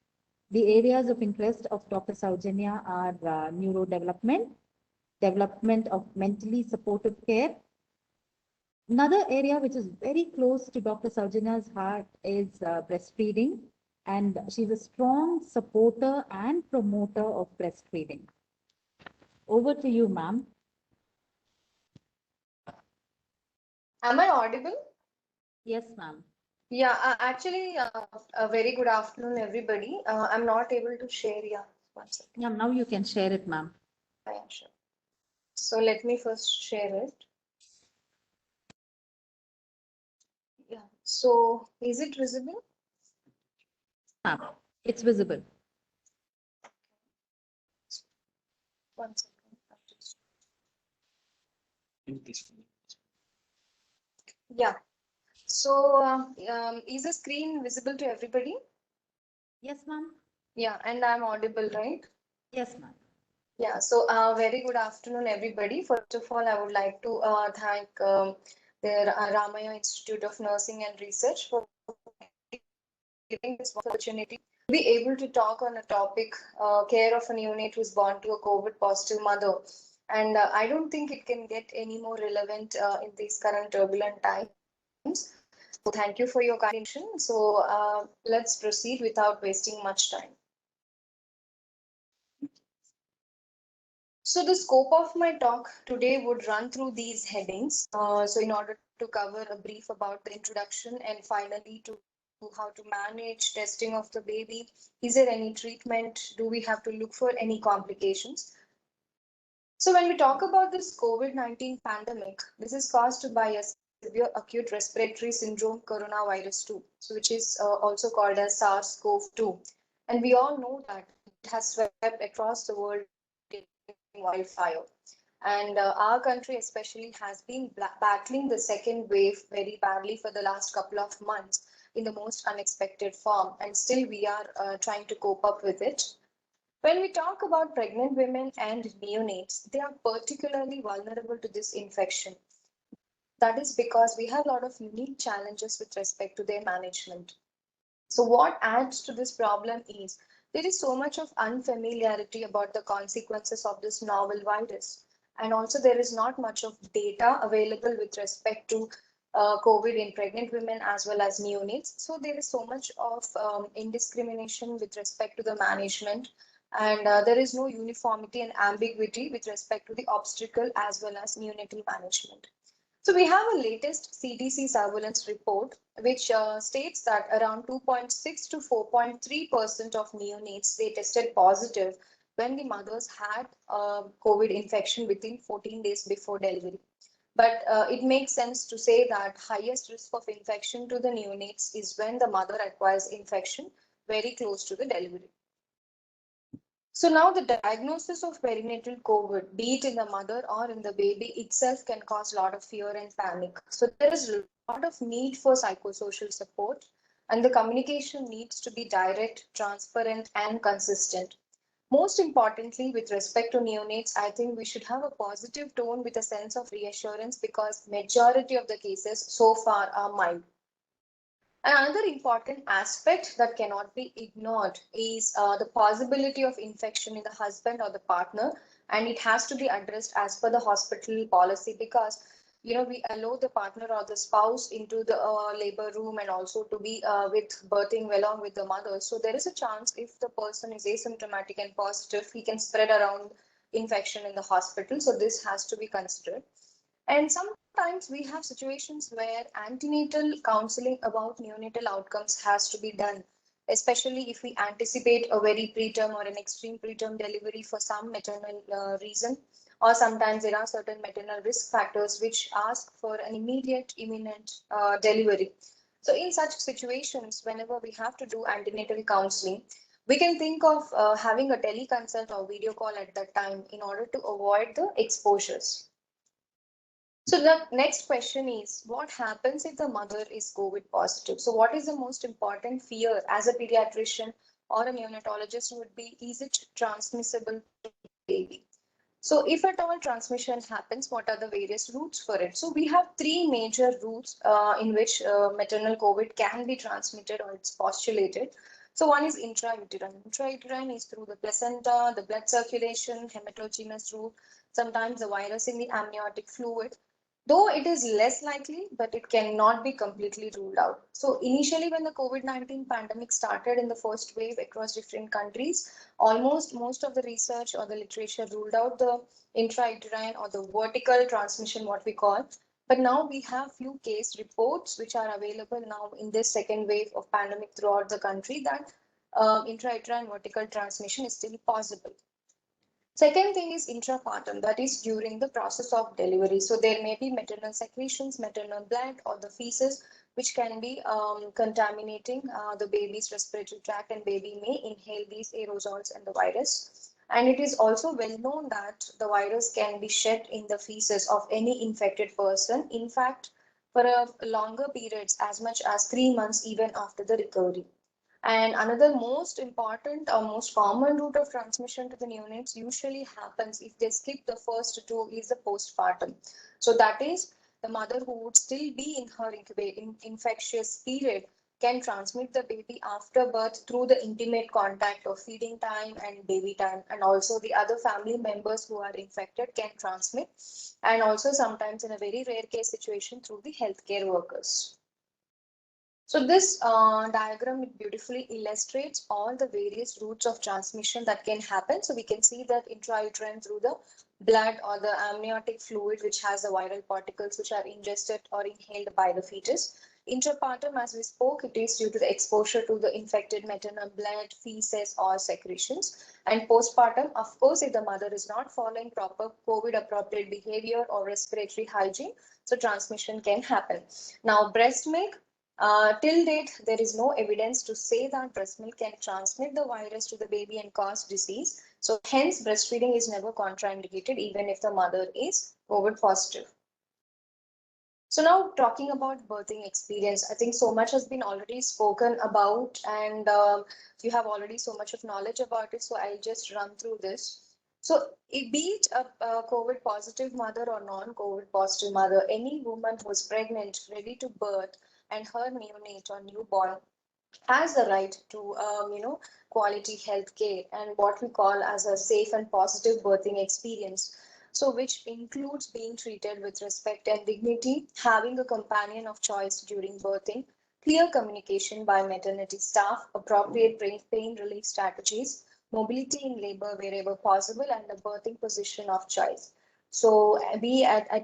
Speaker 2: The areas of interest of Dr. Saujanya are neurodevelopment, development of mentally supportive care. Another area which is very close to Dr. Saujanya's heart is breastfeeding, and she's a strong supporter and promoter of breastfeeding. Over to you, ma'am.
Speaker 4: Am I audible?
Speaker 2: Yes, ma'am.
Speaker 4: Yeah, actually, a very good afternoon, everybody. I'm not able to share. Yeah, one second.
Speaker 2: Yeah, now you can share it, ma'am.
Speaker 4: Yeah, sure. So let me first share it. Yeah. So is it visible?
Speaker 2: Ma'am, it's visible.
Speaker 4: One second. Yeah. So is the screen visible to everybody?
Speaker 2: Yes, ma'am.
Speaker 4: Yeah, and I'm audible, right?
Speaker 2: Yes, ma'am.
Speaker 4: Yeah, so very good afternoon, everybody. First of all, I would like to thank the Ramaya Institute of Nursing and Research for giving this opportunity to be able to talk on a topic, care of a neonate who's born to a COVID positive mother. And I don't think it can get any more relevant in these current turbulent times. So thank you for your kind attention. So let's proceed without wasting much time. So the scope of my talk today would run through these headings. So in order to cover a brief about the introduction and finally to how to manage testing of the baby. Is there any treatment? Do we have to look for any complications? So when we talk about this COVID-19 pandemic, this is caused by a severe acute respiratory syndrome coronavirus 2, so which is also called as SARS-CoV-2. And we all know that it has swept across the world in wildfire. And our country especially has been battling the second wave very badly for the last couple of months in the most unexpected form. And still we are trying to cope up with it. When we talk about pregnant women and neonates, they are particularly vulnerable to this infection. That is because we have a lot of unique challenges with respect to their management. So what adds to this problem is there is so much of unfamiliarity about the consequences of this novel virus. And also there is not much of data available with respect to COVID in pregnant women as well as neonates. So there is so much of indiscrimination with respect to the management. And there is no uniformity and ambiguity with respect to the obstetrical as well as neonatal management. So we have a latest CDC surveillance report, which states that around 2.6 to 4.3% of neonates, they tested positive when the mothers had COVID infection within 14 days before delivery. But it makes sense to say that highest risk of infection to the neonates is when the mother acquires infection very close to the delivery. So now the diagnosis of perinatal COVID, be it in the mother or in the baby itself, can cause a lot of fear and panic. So there is a lot of need for psychosocial support, and the communication needs to be direct, transparent, and consistent. Most importantly, with respect to neonates, I think we should have a positive tone with a sense of reassurance because majority of the cases so far are mild. Another important aspect that cannot be ignored is the possibility of infection in the husband or the partner, and it has to be addressed as per the hospital policy because we allow the partner or the spouse into the labor room and also to be with birthing along with the mother. So there is a chance if the person is asymptomatic and positive, he can spread around infection in the hospital. So this has to be considered. And sometimes we have situations where antenatal counseling about neonatal outcomes has to be done, especially if we anticipate a very preterm or an extreme preterm delivery for some maternal reason, or sometimes there are certain maternal risk factors which ask for an immediate, imminent delivery. So in such situations, whenever we have to do antenatal counseling, we can think of having a teleconsult or video call at that time in order to avoid the exposures. So the next question is, what happens if the mother is COVID positive? So what is the most important fear as a pediatrician? or a neonatologist would be, is it transmissible to the baby? So if at all transmission happens, what are the various routes for it? So we have three major routes in which maternal COVID can be transmitted, or it's postulated. So one is intrauterine. Intrauterine is through the placenta, the blood circulation, hematogenous route, sometimes the virus in the amniotic fluid. Though it is less likely, but it cannot be completely ruled out. So initially, when the COVID-19 pandemic started in the first wave across different countries, almost most of the research or the literature ruled out the intrauterine or the vertical transmission, what we call. But now we have few case reports which are available now in this second wave of pandemic throughout the country, that intrauterine vertical transmission is still possible. Second thing is intrapartum, that is during the process of delivery. So there may be maternal secretions, maternal blood, or the feces, which can be contaminating the baby's respiratory tract, and baby may inhale these aerosols and the virus. And it is also well known that the virus can be shed in the feces of any infected person. In fact, for a longer periods, as much as 3 months even after the recovery. And another most important or most common route of transmission to the neonates usually happens if they skip the first two, is the postpartum. So that is, the mother who would still be in her incubating infectious period can transmit the baby after birth through the intimate contact of feeding time and baby time, and also the other family members who are infected can transmit, and also sometimes in a very rare case situation through the healthcare workers. So this diagram beautifully illustrates all the various routes of transmission that can happen. So we can see that intrauterine through the blood or the amniotic fluid, which has the viral particles which are ingested or inhaled by the fetus. Intrapartum, as we spoke, it is due to the exposure to the infected maternal blood, feces, or secretions. And postpartum, of course, if the mother is not following proper COVID appropriate behavior or respiratory hygiene, so transmission can happen. Now, breast milk. Till date, there is no evidence to say that breast milk can transmit the virus to the baby and cause disease. So hence, breastfeeding is never contraindicated even if the mother is COVID positive. So now talking about birthing experience, I think so much has been already spoken about, and you have already so much of knowledge about it. So I'll just run through this. So be it a COVID positive mother or non-COVID positive mother, any woman who is pregnant, ready to birth, and her neonate or newborn has the right to quality health care and what we call as a safe and positive birthing experience, so which includes being treated with respect and dignity, having a companion of choice during birthing, clear communication by maternity staff, appropriate pain relief strategies, mobility in labor wherever possible, and the birthing position of choice. So I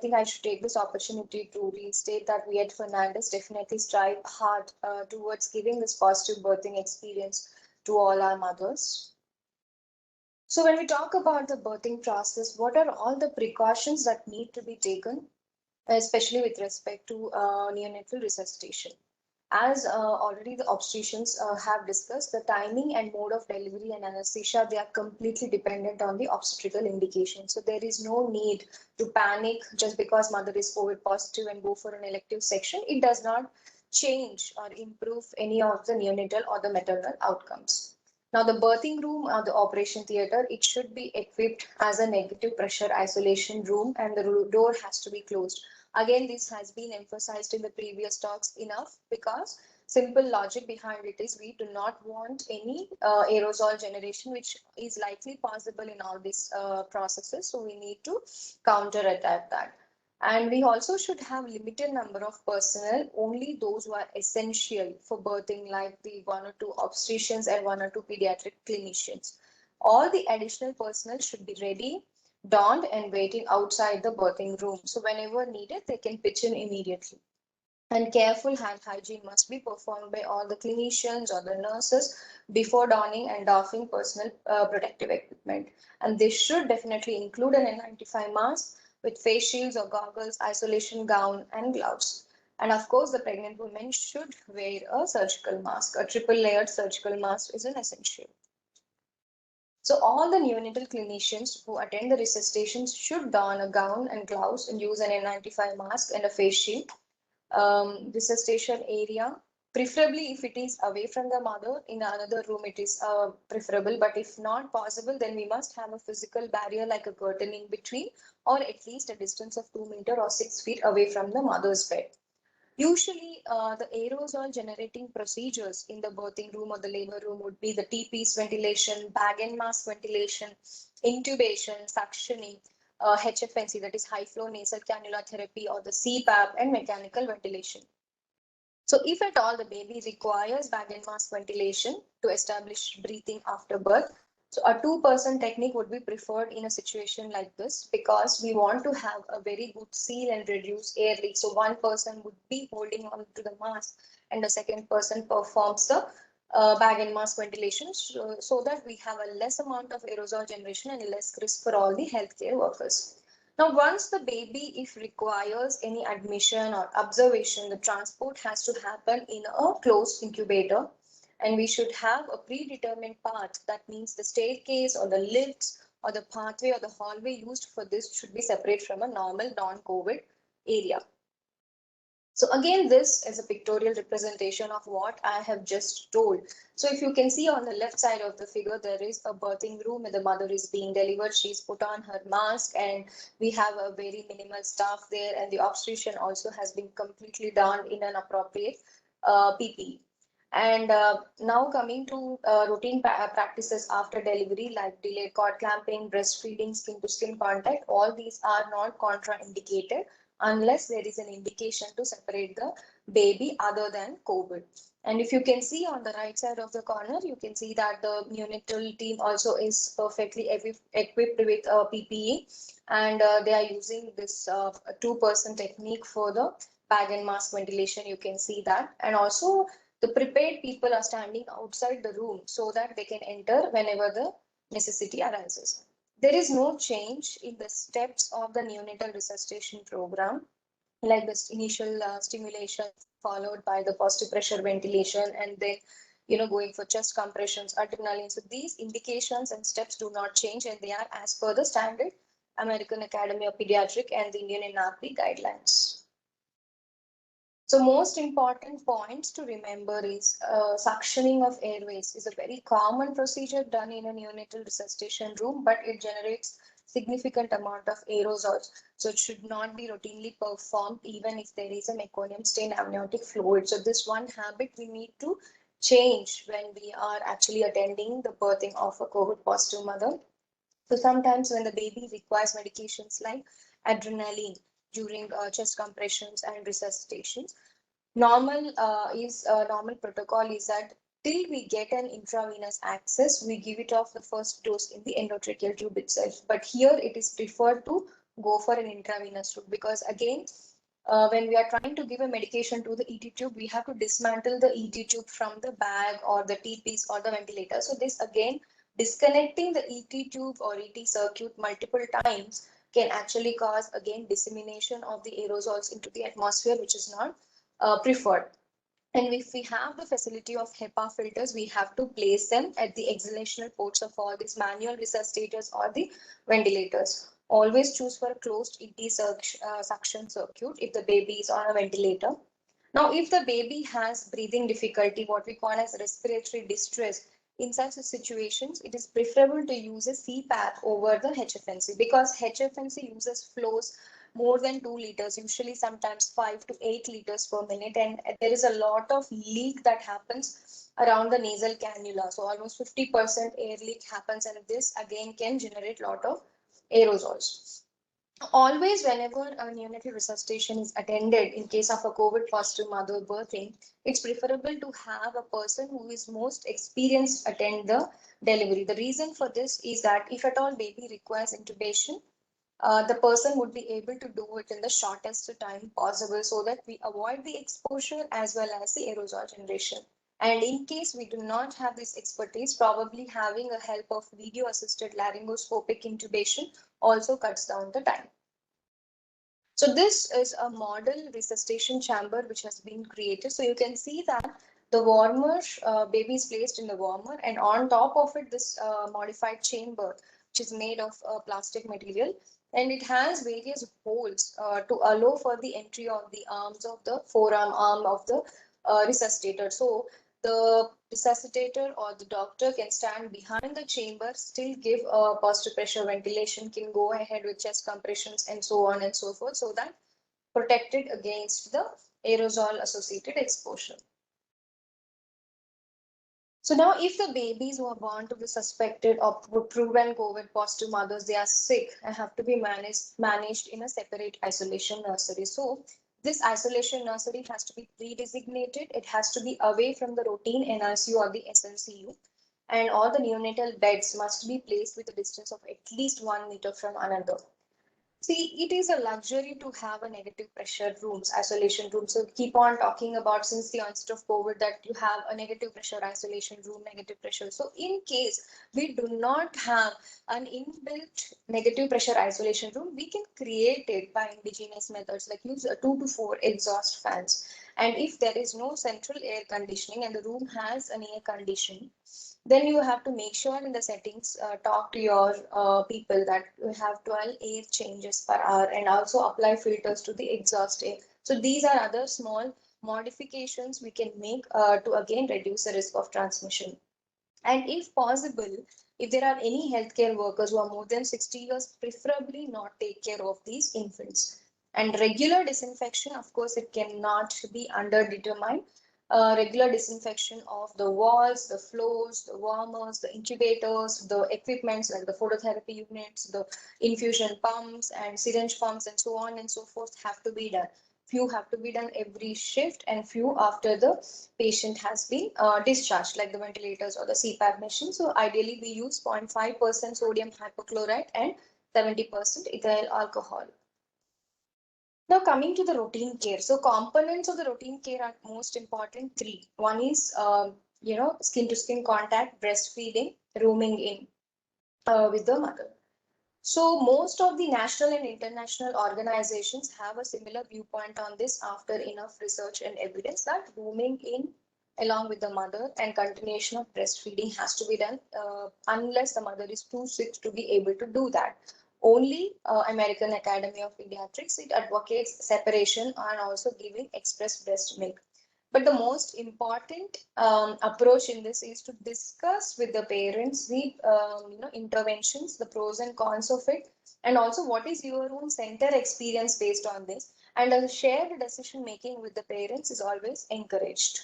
Speaker 4: think I should take this opportunity to restate that we at Fernandez definitely strive hard towards giving this positive birthing experience to all our mothers. So when we talk about the birthing process, what are all the precautions that need to be taken, especially with respect to neonatal resuscitation? As already the obstetricians have discussed, the timing and mode of delivery and anesthesia, they are completely dependent on the obstetrical indication. So there is no need to panic just because mother is COVID positive and go for an elective section. It does not change or improve any of the neonatal or the maternal outcomes. Now the birthing room or the operation theater, it should be equipped as a negative pressure isolation room, and the door has to be closed. Again, this has been emphasized in the previous talks enough, because simple logic behind it is we do not want any aerosol generation, which is likely possible in all these processes. So we need to counterattack that. And we also should have limited number of personnel, only those who are essential for birthing, like the 1 or 2 obstetricians and 1 or 2 pediatric clinicians. All the additional personnel should be ready, donned, and waiting outside the birthing room. So whenever needed, they can pitch in immediately. And careful hand hygiene must be performed by all the clinicians or the nurses before donning and doffing personal protective equipment. And this should definitely include an N95 mask with face shields or goggles, isolation gown, and gloves. And of course, the pregnant woman should wear a surgical mask. A triple layered surgical mask is an essential. So all the neonatal clinicians who attend the resuscitation should don a gown and gloves and use an N95 mask and a face shield. Resuscitation area Preferably, if it is away from the mother, in another room, it is preferable. But if not possible, then we must have a physical barrier like a curtain in between, or at least a distance of 2 meters or 6 feet away from the mother's bed. Usually, the aerosol generating procedures in the birthing room or the labor room would be the T-piece ventilation, bag and mask ventilation, intubation, suctioning, HFNC, that is high flow nasal cannula therapy, or the CPAP, and mechanical ventilation. So if at all the baby requires bag and mask ventilation to establish breathing after birth, so a 2% technique would be preferred in a situation like this, because we want to have a very good seal and reduce air leak. So one person would be holding on to the mask and the second person performs the bag and mask ventilation, so that we have a less amount of aerosol generation and less risk for all the healthcare workers. Now, once the baby, if requires any admission or observation, the transport has to happen in a closed incubator, and we should have a predetermined path. That means the staircase or the lifts or the pathway or the hallway used for this should be separate from a normal non-COVID area. So again, this is a pictorial representation of what I have just told. So if you can see on the left side of the figure, there is a birthing room and the mother is being delivered. She's put on her mask and we have a very minimal staff there, and the obstetrician also has been completely done in an appropriate PPE. And now coming to routine practices after delivery, like delayed cord clamping, breastfeeding, skin to skin contact, all these are not contraindicated unless there is an indication to separate the baby other than COVID. And if you can see on the right side of the corner, you can see that the neonatal team also is perfectly equipped with PPE, and they are using this 2% technique for the bag and mask ventilation. You can see that. And also the prepared people are standing outside the room so that they can enter whenever the necessity arises. There is no change in the steps of the neonatal resuscitation program, like the initial stimulation followed by the positive pressure ventilation, and then going for chest compressions, adrenaline. So these indications and steps do not change, and they are as per the standard American Academy of Pediatric and the Indian NRP guidelines. So most important points to remember is suctioning of airways is a very common procedure done in a neonatal resuscitation room, but it generates significant amount of aerosols. So it should not be routinely performed even if there is a meconium stained amniotic fluid. So this one habit we need to change when we are actually attending the birthing of a COVID positive mother. So sometimes when the baby requires medications like adrenaline during chest compressions and resuscitations, normal protocol is that till we get an intravenous access, we give it off the first dose in the endotracheal tube itself. But here it is preferred to go for an intravenous route, because again, when we are trying to give a medication to the ET tube, we have to dismantle the ET tube from the bag or the T-piece or the ventilator. So this again, disconnecting the ET tube or ET circuit multiple times can actually cause again dissemination of the aerosols into the atmosphere, which is not preferred. And if we have the facility of HEPA filters, we have to place them at the exhalational ports of all these manual resuscitators or the ventilators. Always choose for a closed ET suction circuit if the baby is on a ventilator. Now, if the baby has breathing difficulty, what we call as respiratory distress, in such situations, it is preferable to use a CPAP over the HFNC, because HFNC uses flows more than 2 liters, usually sometimes 5 to 8 liters per minute. And there is a lot of leak that happens around the nasal cannula. So almost 50% air leak happens, and this again can generate a lot of aerosols. Always, whenever a neonatal resuscitation is attended in case of a COVID positive mother birthing, it's preferable to have a person who is most experienced attend the delivery. The reason for this is that if at all baby requires intubation, the person would be able to do it in the shortest time possible, so that we avoid the exposure as well as the aerosol generation. And in case we do not have this expertise, probably having a help of video assisted laryngoscopic intubation also cuts down the time. So this is a model resuscitation chamber which has been created. So you can see that the warmer, baby is placed in the warmer, and on top of it, this modified chamber, which is made of plastic material, and it has various holes to allow for the entry of the arms of the forearm arm of the resuscitator. So the resuscitator or the doctor can stand behind the chamber, still give positive pressure ventilation, can go ahead with chest compressions and so on and so forth, so that protected against the aerosol associated exposure. So now if the babies who are born to the suspected or proven COVID positive mothers, they are sick and have to be managed in a separate isolation nursery. So this isolation nursery has to be pre-designated. It has to be away from the routine NICU or the SNCU. And all the neonatal beds must be placed with a distance of at least 1 meter from another. See, it is a luxury to have a negative pressure rooms, isolation rooms. So keep on talking about since the onset of COVID that you have a negative pressure isolation room, negative pressure. So in case we do not have an inbuilt negative pressure isolation room, we can create it by indigenous methods like use 2 to 4 exhaust fans. And if there is no central air conditioning and the room has an air condition, then you have to make sure in the settings, talk to your people that you have 12 air changes per hour and also apply filters to the exhaust air. So these are other small modifications we can make to again reduce the risk of transmission. And if possible, if there are any healthcare workers who are more than 60 years, preferably not take care of these infants. And regular disinfection, of course, it cannot be underdetermined. Regular disinfection of the walls, the floors, the warmers, the incubators, the equipments like the phototherapy units, the infusion pumps and syringe pumps and so on and so forth have to be done. Few have to be done every shift and few after the patient has been discharged, like the ventilators or the CPAP machine. So ideally we use 0.5% sodium hypochlorite and 70% ethyl alcohol. Now coming to the routine care. So components of the routine care are most important three. One is, skin to skin contact, breastfeeding, rooming in with the mother. So most of the national and international organizations have a similar viewpoint on this after enough research and evidence that rooming in along with the mother and continuation of breastfeeding has to be done unless the mother is too sick to be able to do that. Only American Academy of Pediatrics, it advocates separation and also giving express breast milk. But the most important approach in this is to discuss with the parents the interventions, the pros and cons of it, and also what is your own center experience based on this. And a shared decision making with the parents is always encouraged.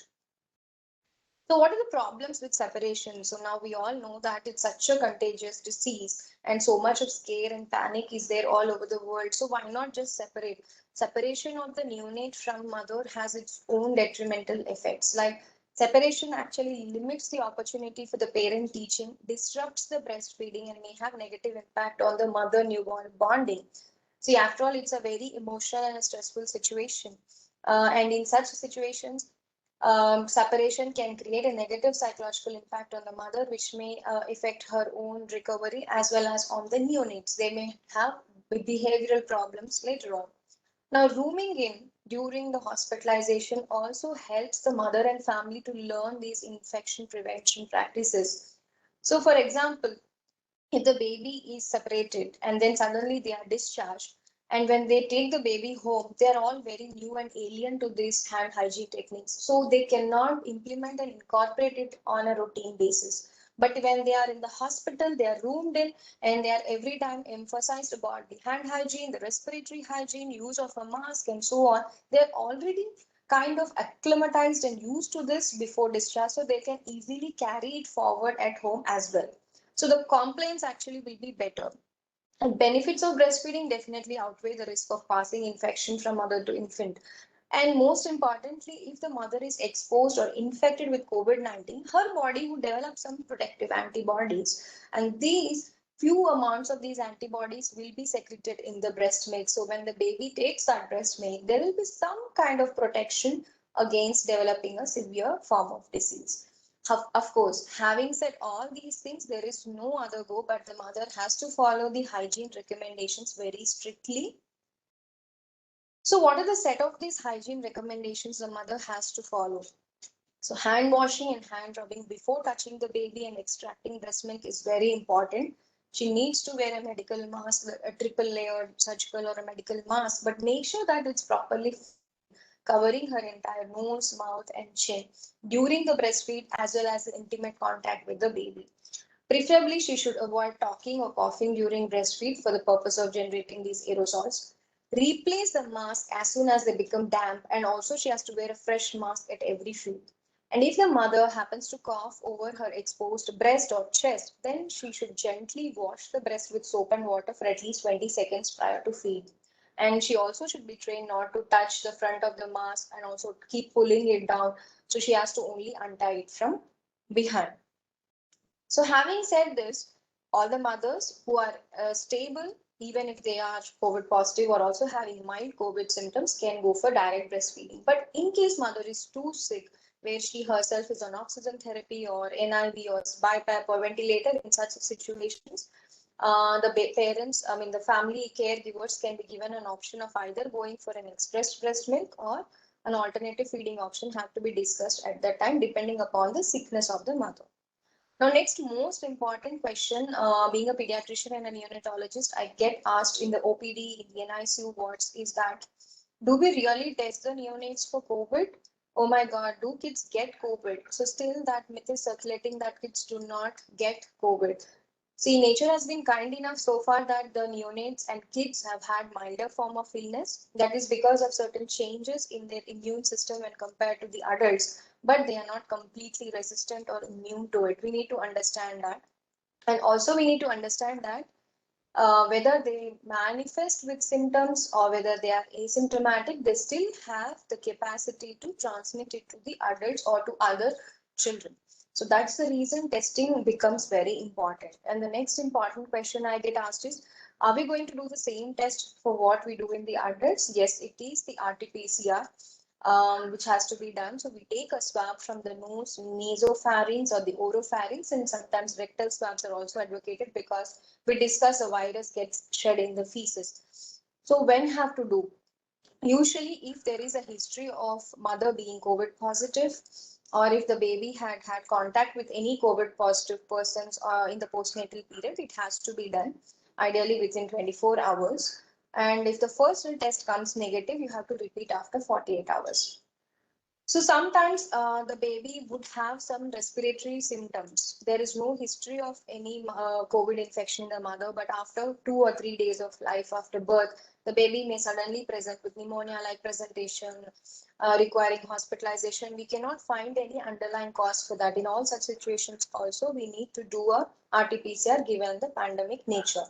Speaker 4: So what are the problems with separation? So now we all know that it's such a contagious disease and so much of scare and panic is there all over the world. So why not just separate? Separation of the neonate from mother has its own detrimental effects. Like separation actually limits the opportunity for the parent teaching, disrupts the breastfeeding and may have negative impact on the mother newborn bonding. See, after all, it's a very emotional and a stressful situation. And in such situations, separation can create a negative psychological impact on the mother, which may affect her own recovery as well as on the neonates. They may have behavioral problems later on. Now, rooming in during the hospitalization also helps the mother and family to learn these infection prevention practices. So, for example, if the baby is separated and then suddenly they are discharged, and when they take the baby home, they are all very new and alien to these hand hygiene techniques. So they cannot implement and incorporate it on a routine basis. But when they are in the hospital, they are roomed in and they are every time emphasized about the hand hygiene, the respiratory hygiene, use of a mask and so on. They're already kind of acclimatized and used to this before discharge, so they can easily carry it forward at home as well. So the complaints actually will be better. And benefits of breastfeeding definitely outweigh the risk of passing infection from mother to infant. And most importantly, if the mother is exposed or infected with COVID-19, her body would develop some protective antibodies. And these few amounts of these antibodies will be secreted in the breast milk. So when the baby takes that breast milk, there will be some kind of protection against developing a severe form of disease. Of course, having said all these things, there is no other go, but the mother has to follow the hygiene recommendations very strictly. So what are the set of these hygiene recommendations the mother has to follow? So hand washing and hand rubbing before touching the baby and extracting breast milk is very important. She needs to wear a medical mask, a triple layered surgical or a medical mask, but make sure that it's properly. covering her entire nose, mouth, and chin during the breastfeed as well as the intimate contact with the baby. Preferably, she should avoid talking or coughing during breastfeed for the purpose of generating these aerosols. Replace the mask as soon as they become damp, and also she has to wear a fresh mask at every feed. And if the mother happens to cough over her exposed breast or chest, then she should gently wash the breast with soap and water for at least 20 seconds prior to feed. And she also should be trained not to touch the front of the mask and also keep pulling it down. So she has to only untie it from behind. So having said this, all the mothers who are stable, even if they are COVID positive or also having mild COVID symptoms, can go for direct breastfeeding. But in case mother is too sick, where she herself is on oxygen therapy or NIV or BiPAP or ventilator, in such situations, the parents, I mean the family caregivers can be given an option of either going for an express breast milk or an alternative feeding option have to be discussed at that time depending upon the sickness of the mother. Now, next most important question, being a pediatrician and a neonatologist, I get asked in the OPD, in the NICU wards, is that, do we really test the neonates for COVID? Oh my God, do kids get COVID? So still that myth is circulating that kids do not get COVID. See, nature has been kind enough so far that the neonates and kids have had milder form of illness. That is because of certain changes in their immune system when compared to the adults, but they are not completely resistant or immune to it. We need to understand that. And also we need to understand that whether they manifest with symptoms or whether they are asymptomatic, they still have the capacity to transmit it to the adults or to other children. So that's the reason testing becomes very important. And the next important question I get asked is, are we going to do the same test for what we do in the adults? Yes, it is the RT-PCR, which has to be done. So we take a swab from the nose, nasopharynx or the oropharynx, and sometimes rectal swabs are also advocated because we discuss a virus gets shed in the feces. So when have to do? Usually, if there is a history of mother being COVID positive, or if the baby had had contact with any COVID positive persons in the postnatal period, it has to be done, ideally within 24 hours. And if the first test comes negative, you have to repeat after 48 hours. So sometimes the baby would have some respiratory symptoms. There is no history of any COVID infection in the mother, but after 2 or 3 days of life after birth, the baby may suddenly present with pneumonia-like presentation, requiring hospitalization. We cannot find any underlying cause for that. In all such situations also, we need to do a RT-PCR given the pandemic nature.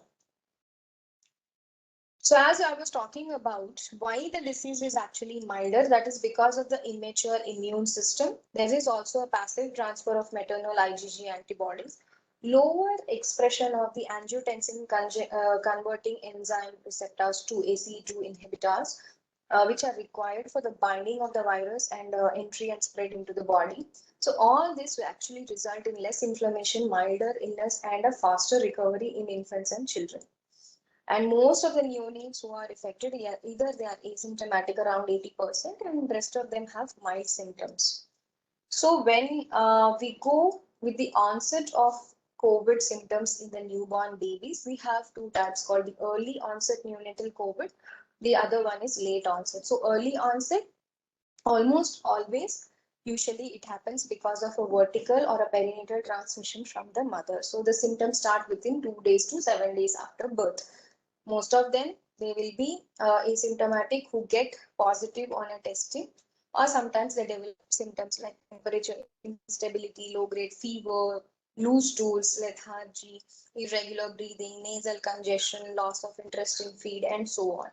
Speaker 4: So as I was talking about why the disease is actually milder, that is because of the immature immune system. There is also a passive transfer of maternal IgG antibodies, lower expression of the angiotensin converting enzyme receptors 2, ACE2 inhibitors, which are required for the binding of the virus and entry and spread into the body. So all this will actually result in less inflammation, milder illness, and a faster recovery in infants and children. And most of the neonates who are affected, either they are asymptomatic around 80%, and the rest of them have mild symptoms. So when we go with the onset of COVID symptoms in the newborn babies, we have two types called the early onset neonatal COVID. The other one is late onset. So early onset, almost always, usually it happens because of a vertical or a perinatal transmission from the mother. So the symptoms start within 2 days to 7 days after birth. Most of them, they will be asymptomatic who get positive on a testing, or sometimes they develop symptoms like temperature instability, low-grade fever, loose stools, lethargy, irregular breathing, nasal congestion, loss of interest in feed, and so on.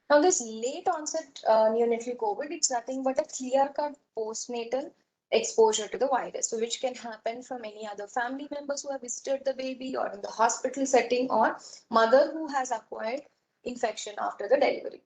Speaker 4: Now, this late onset neonatal COVID, it's nothing but a clear-cut postnatal exposure to the virus, so which can happen from any other family members who have visited the baby, or in the hospital setting, or mother who has acquired infection after the delivery.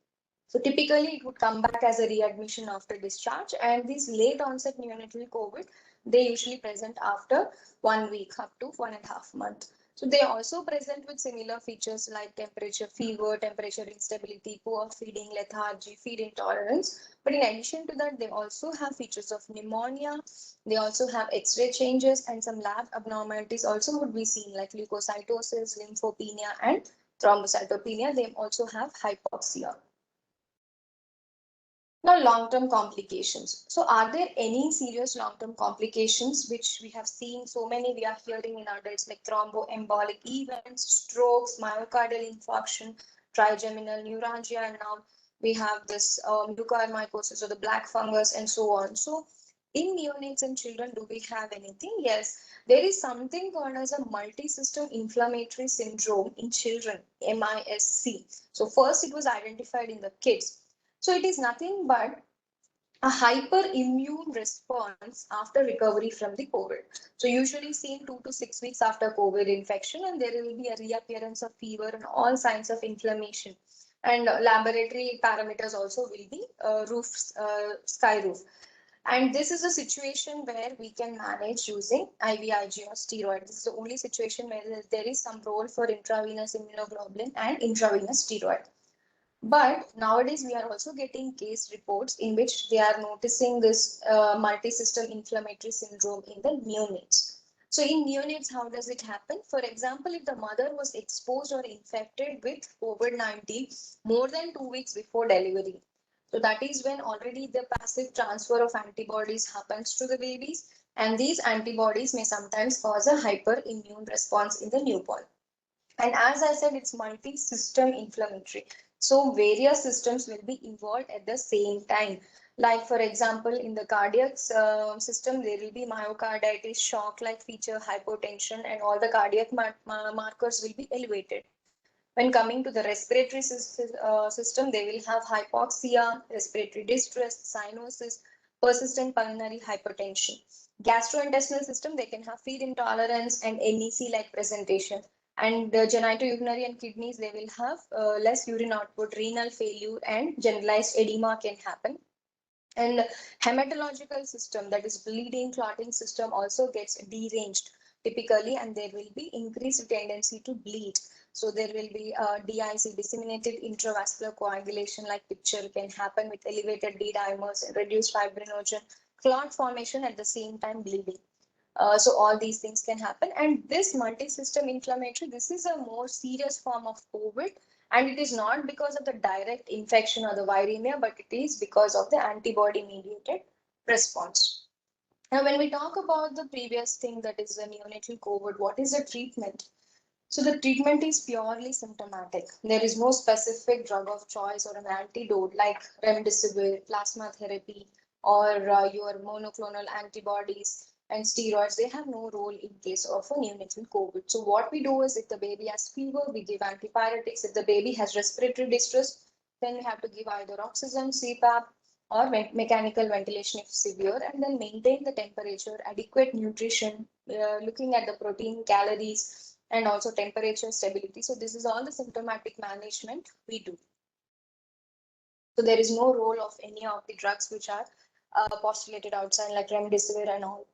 Speaker 4: So typically it would come back as a readmission after discharge, and these late onset neonatal COVID, they usually present after 1 week up to 1.5 months. So they also present with similar features like temperature, fever, temperature instability, poor feeding, lethargy, feed intolerance. But in addition to that, they also have features of pneumonia. They also have X-ray changes, and some lab abnormalities also would be seen like leukocytosis, lymphopenia, and thrombocytopenia. They also have hypoxia. Now, long-term complications. So are there any serious long-term complications which we have seen so many we are hearing in adults, like thromboembolic events, strokes, myocardial infarction, trigeminal neuralgia, and now we have this mucormycosis or the black fungus and so on. So in neonates and children, do we have anything? Yes, there is something called as a multi-system inflammatory syndrome in children, MISC. So first it was identified in the kids. So it is nothing but a hyperimmune response after recovery from the COVID. So usually seen 2 to 6 weeks after COVID infection, and there will be a reappearance of fever and all signs of inflammation. And laboratory parameters also will be sky roof. And this is a situation where we can manage using IVIG or steroid. This is the only situation where there is some role for intravenous immunoglobulin and intravenous steroid. But nowadays, we are also getting case reports in which they are noticing this multi-system inflammatory syndrome in the neonates. So in neonates, how does it happen? For example, if the mother was exposed or infected with COVID-19 more than 2 weeks before delivery, so that is when already the passive transfer of antibodies happens to the babies, and these antibodies may sometimes cause a hyperimmune response in the newborn. And as I said, it's multi-system inflammatory. So various systems will be involved at the same time. Like for example, in the cardiac system, there will be myocarditis, shock-like feature, hypotension, and all the cardiac markers will be elevated. When coming to the respiratory system, they will have hypoxia, respiratory distress, cyanosis, persistent pulmonary hypertension. Gastrointestinal system, they can have feed intolerance and NEC-like presentation. And the genitourinary and kidneys, they will have less urine output, renal failure, and generalized edema can happen. And hematological system, that is bleeding, clotting system, also gets deranged typically, and there will be increased tendency to bleed. So there will be DIC, disseminated intravascular coagulation like picture can happen with elevated D dimers and reduced fibrinogen, clot formation at the same time bleeding. So all these things can happen. And this multi-system inflammatory, this is a more serious form of COVID. And it is not because of the direct infection or the viremia, but it is because of the antibody mediated response. Now, when we talk about the previous thing, that is the neonatal COVID, what is the treatment? So the treatment is purely symptomatic. There is no specific drug of choice or an antidote like remdesivir, plasma therapy, or your monoclonal antibodies and steroids. They have no role in case of a neonatal COVID. So what we do is, if the baby has fever, we give antipyretics. If the baby has respiratory distress, then we have to give either oxygen, CPAP, or mechanical ventilation if severe, and then maintain the temperature, adequate nutrition, looking at the protein, calories, and also temperature stability. So this is all the symptomatic management we do. So there is no role of any of the drugs which are postulated outside, like remdesivir and all.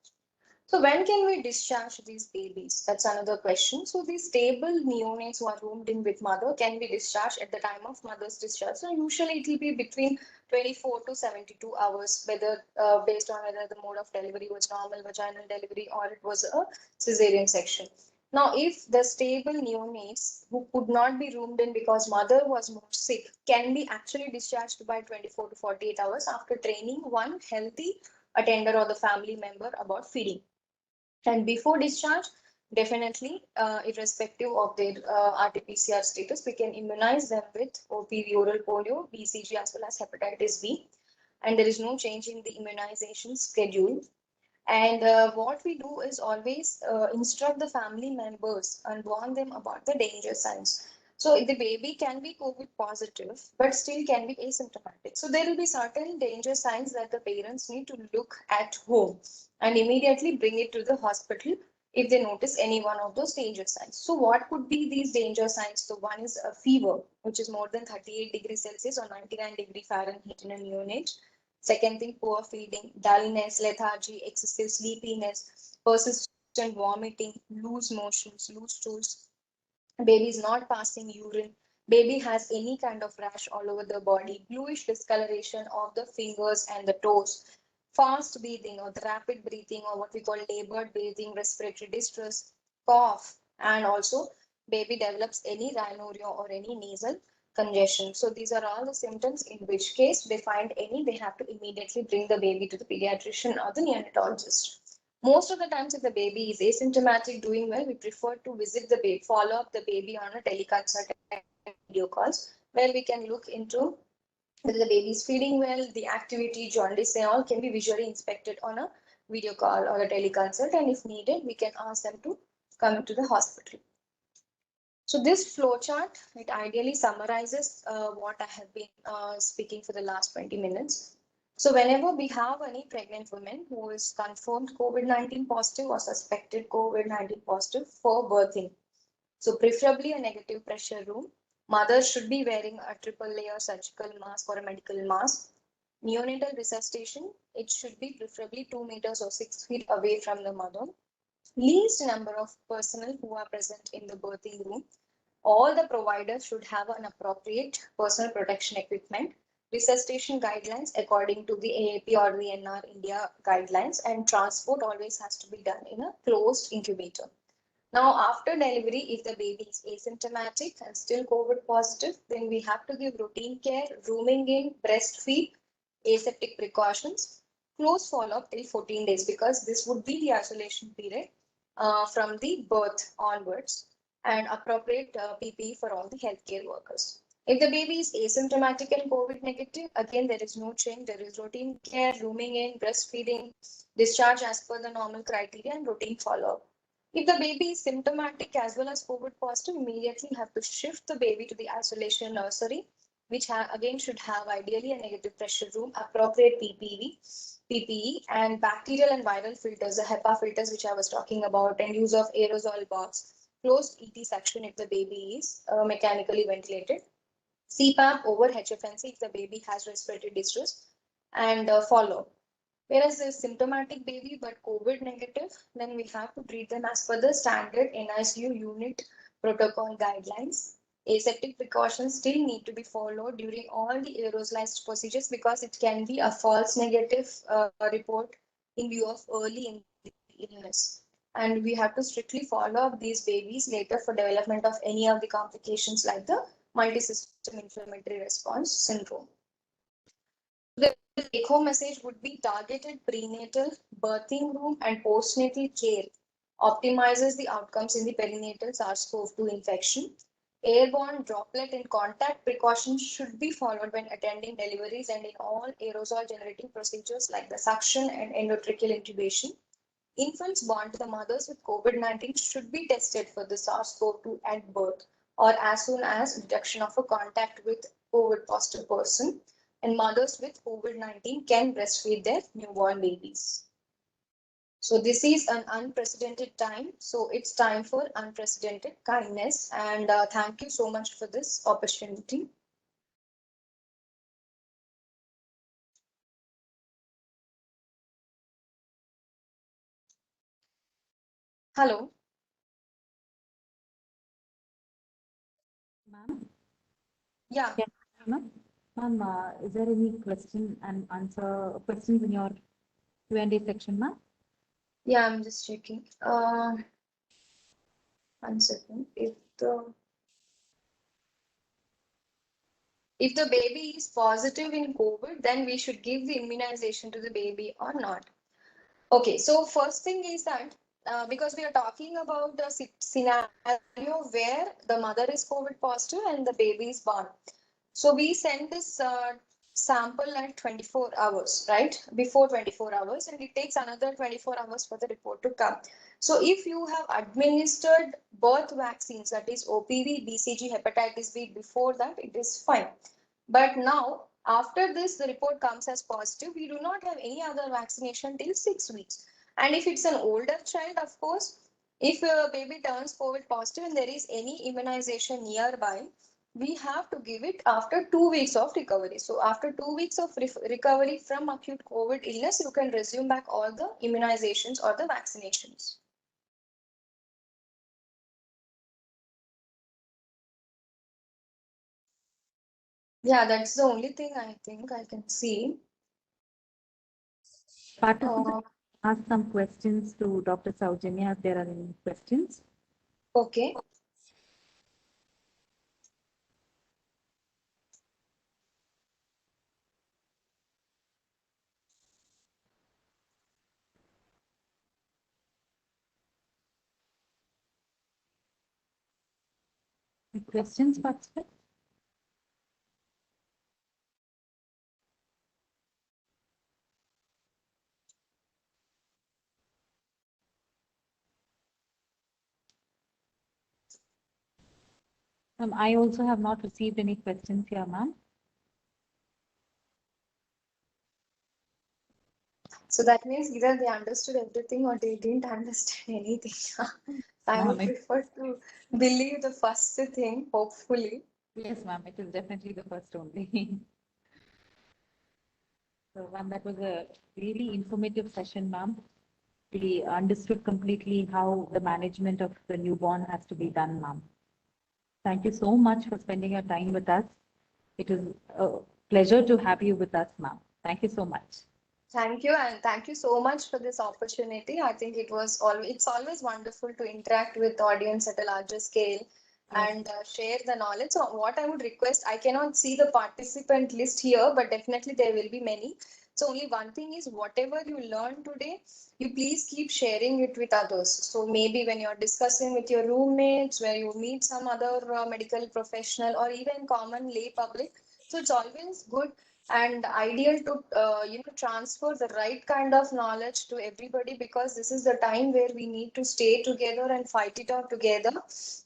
Speaker 4: So when can we discharge these babies? That's another question. So these stable neonates who are roomed in with mother can be discharged at the time of mother's discharge. So usually it will be between 24 to 72 hours, whether based on whether the mode of delivery was normal vaginal delivery or it was a cesarean section. Now, if the stable neonates who could not be roomed in because mother was more sick can be actually discharged by 24 to 48 hours after training one healthy attender or the family member about feeding. And before discharge, definitely, irrespective of their RT-PCR status, we can immunize them with OPV, oral polio, BCG, as well as hepatitis B. And there is no change in the immunization schedule. And what we do is always instruct the family members and warn them about the danger signs. So the baby can be COVID positive, but still can be asymptomatic. So there will be certain danger signs that the parents need to look at home and immediately bring it to the hospital if they notice any one of those danger signs. So what could be these danger signs? So one is a fever, which is more than 38 degrees Celsius or 99 degrees Fahrenheit in a neonate. Second thing, poor feeding, dullness, lethargy, excessive sleepiness, persistent vomiting, loose motions, loose stools. Baby is not passing urine. Baby has any kind of rash all over the body, bluish discoloration of the fingers and the toes, fast breathing or the rapid breathing or what we call labored breathing, respiratory distress, cough, and also baby develops any rhinorrhea or any nasal congestion. So these are all the symptoms, in which case they find any, they have to immediately bring the baby to the pediatrician or the neonatologist. Most of the times, if the baby is asymptomatic, doing well, we prefer to visit the baby, follow up the baby on a teleconsult and video calls, where we can look into whether the baby is feeding well, the activity, jaundice, and all can be visually inspected on a video call or a teleconsult. And if needed, we can ask them to come to the hospital. So this flow chart, it ideally summarizes what I have been speaking for the last 20 minutes. So whenever we have any pregnant woman who is confirmed COVID-19 positive or suspected COVID-19 positive for birthing, so preferably a negative pressure room, mothers should be wearing a triple layer surgical mask or a medical mask. Neonatal resuscitation, it should be preferably 2 meters or 6 feet away from the mother. Least number of personnel who are present in the birthing room. All the providers should have an appropriate personal protection equipment. Resuscitation guidelines according to the AAP or the NR India guidelines, and transport always has to be done in a closed incubator. Now, after delivery, if the baby is asymptomatic and still COVID positive, then we have to give routine care, rooming in, breastfeed, aseptic precautions, close follow-up till 14 days, because this would be the isolation period from the birth onwards, and appropriate PPE for all the healthcare workers. If the baby is asymptomatic and COVID negative, again, there is no change. There is routine care, rooming in, breastfeeding, discharge as per the normal criteria, and routine follow-up. If the baby is symptomatic as well as COVID positive, immediately have to shift the baby to the isolation nursery, which again should have ideally a negative pressure room, appropriate PPE, and bacterial and viral filters, the HEPA filters which I was talking about, and use of aerosol box, closed ET section if the baby is mechanically ventilated, CPAP over HFNC if the baby has respiratory distress, and follow. Whereas the symptomatic baby but COVID negative, then we have to treat them as per the standard NICU unit protocol guidelines. Aseptic precautions still need to be followed during all the aerosolized procedures, because it can be a false negative report in view of early illness. And we have to strictly follow up these babies later for development of any of the complications like the multi-system inflammatory response syndrome. The take-home message would be targeted prenatal, birthing room, and postnatal care optimizes the outcomes in the perinatal SARS-CoV-2 infection. Airborne droplet and contact precautions should be followed when attending deliveries and in all aerosol generating procedures like the suction and endotracheal intubation. Infants born to the mothers with COVID-19 should be tested for the SARS-CoV-2 at birth or as soon as detection of a contact with COVID positive person. And mothers with COVID-19 can breastfeed their newborn babies. So this is an unprecedented time. So it's time for unprecedented kindness. And thank you so much for this opportunity. Hello.
Speaker 2: Ma'am?
Speaker 4: Yeah.
Speaker 2: Yes, ma'am. Ma'am, is there any question and answer questions in your Q&A section, ma'am?
Speaker 4: Yeah, I'm just checking. 1 second. If the baby is positive in COVID, then we should give the immunization to the baby or not. Okay, so first thing is that because we are talking about a scenario where the mother is COVID positive and the baby is born. So we send this sample at 24 hours, right? Before 24 hours, and it takes another 24 hours for the report to come. So if you have administered birth vaccines, that is OPV, BCG, hepatitis B, before that, it is fine. But now, after this, the report comes as positive. We do not have any other vaccination till 6 weeks. And if it's an older child, of course, if a baby turns COVID positive and there is any immunization nearby, we have to give it after 2 weeks of recovery. So after 2 weeks of recovery from acute COVID illness, you can resume back all the immunizations or the vaccinations. Yeah, that's the only thing I think I can see.
Speaker 2: Participants ask some questions to Dr. Saujanya if there are any questions.
Speaker 4: Okay.
Speaker 2: Any questions, participants? I also have not received any questions here, ma'am.
Speaker 4: So that means either they understood everything or they didn't understand anything. I would
Speaker 2: Ma'am,
Speaker 4: prefer to believe the first thing, hopefully.
Speaker 2: yes, ma'am, it is definitely the first only. So, ma'am, that was a really informative session, ma'am. We understood completely how the management of the newborn has to be done, ma'am. Thank you so much for spending your time with us. It is a pleasure to have you with us, ma'am. Thank you so much.
Speaker 4: Thank you, and thank you so much for this opportunity. I think it's always wonderful to interact with audience at a larger scale and share the knowledge. So what I would request, I cannot see the participant list here, but definitely there will be many. So only one thing is whatever you learn today, you please keep sharing it with others. So maybe when you're discussing with your roommates, where you meet some other medical professional or even common lay public. So it's always good and ideal to transfer the right kind of knowledge to everybody, because this is the time where we need to stay together and fight it out together.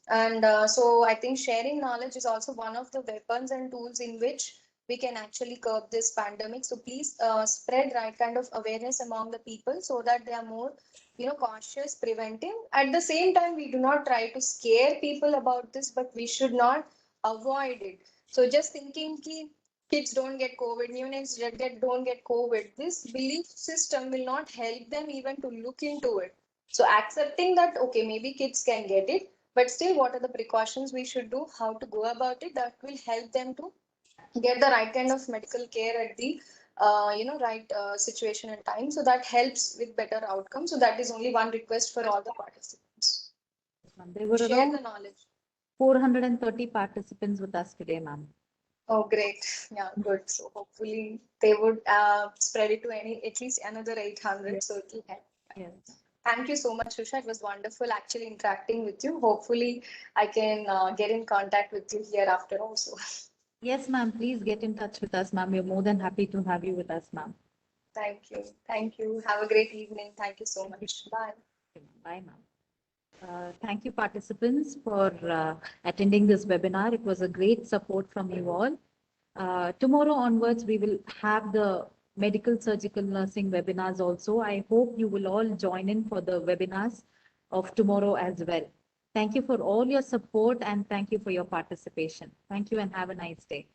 Speaker 4: And so I think sharing knowledge is also one of the weapons and tools in which we can actually curb this pandemic. So please spread right kind of awareness among the people so that they are more cautious, preventive. At the same time, we do not try to scare people about this, but we should not avoid it. So just thinking ki kids don't get COVID, neonates don't get COVID. This belief system will not help them even to look into it. So accepting that, okay, maybe kids can get it, but still, what are the precautions we should do, how to go about it, that will help them to get the right kind of medical care at the right situation and time. So that helps with better outcomes. So that is only one request for all the participants.
Speaker 2: There were
Speaker 4: Share the
Speaker 2: around
Speaker 4: knowledge.
Speaker 2: 430 participants with us today, ma'am.
Speaker 4: Oh, great. Yeah, good. So hopefully they would spread it to at least another 800. So it will help.
Speaker 2: Yes.
Speaker 4: Thank you so much, Shusha. It was wonderful actually interacting with you. Hopefully I can get in contact with you hereafter also.
Speaker 2: Yes, ma'am. Please get in touch with us, ma'am. We're more than happy to have you with us, ma'am.
Speaker 4: Thank you. Thank you. Have a great evening. Thank you so much. Bye.
Speaker 2: Bye, ma'am. Thank you, participants, for attending this webinar. It was a great support from you all. Tomorrow onwards, we will have the medical surgical nursing webinars also. I hope you will all join in for the webinars of tomorrow as well. Thank you for all your support and thank you for your participation. Thank you and have a nice day.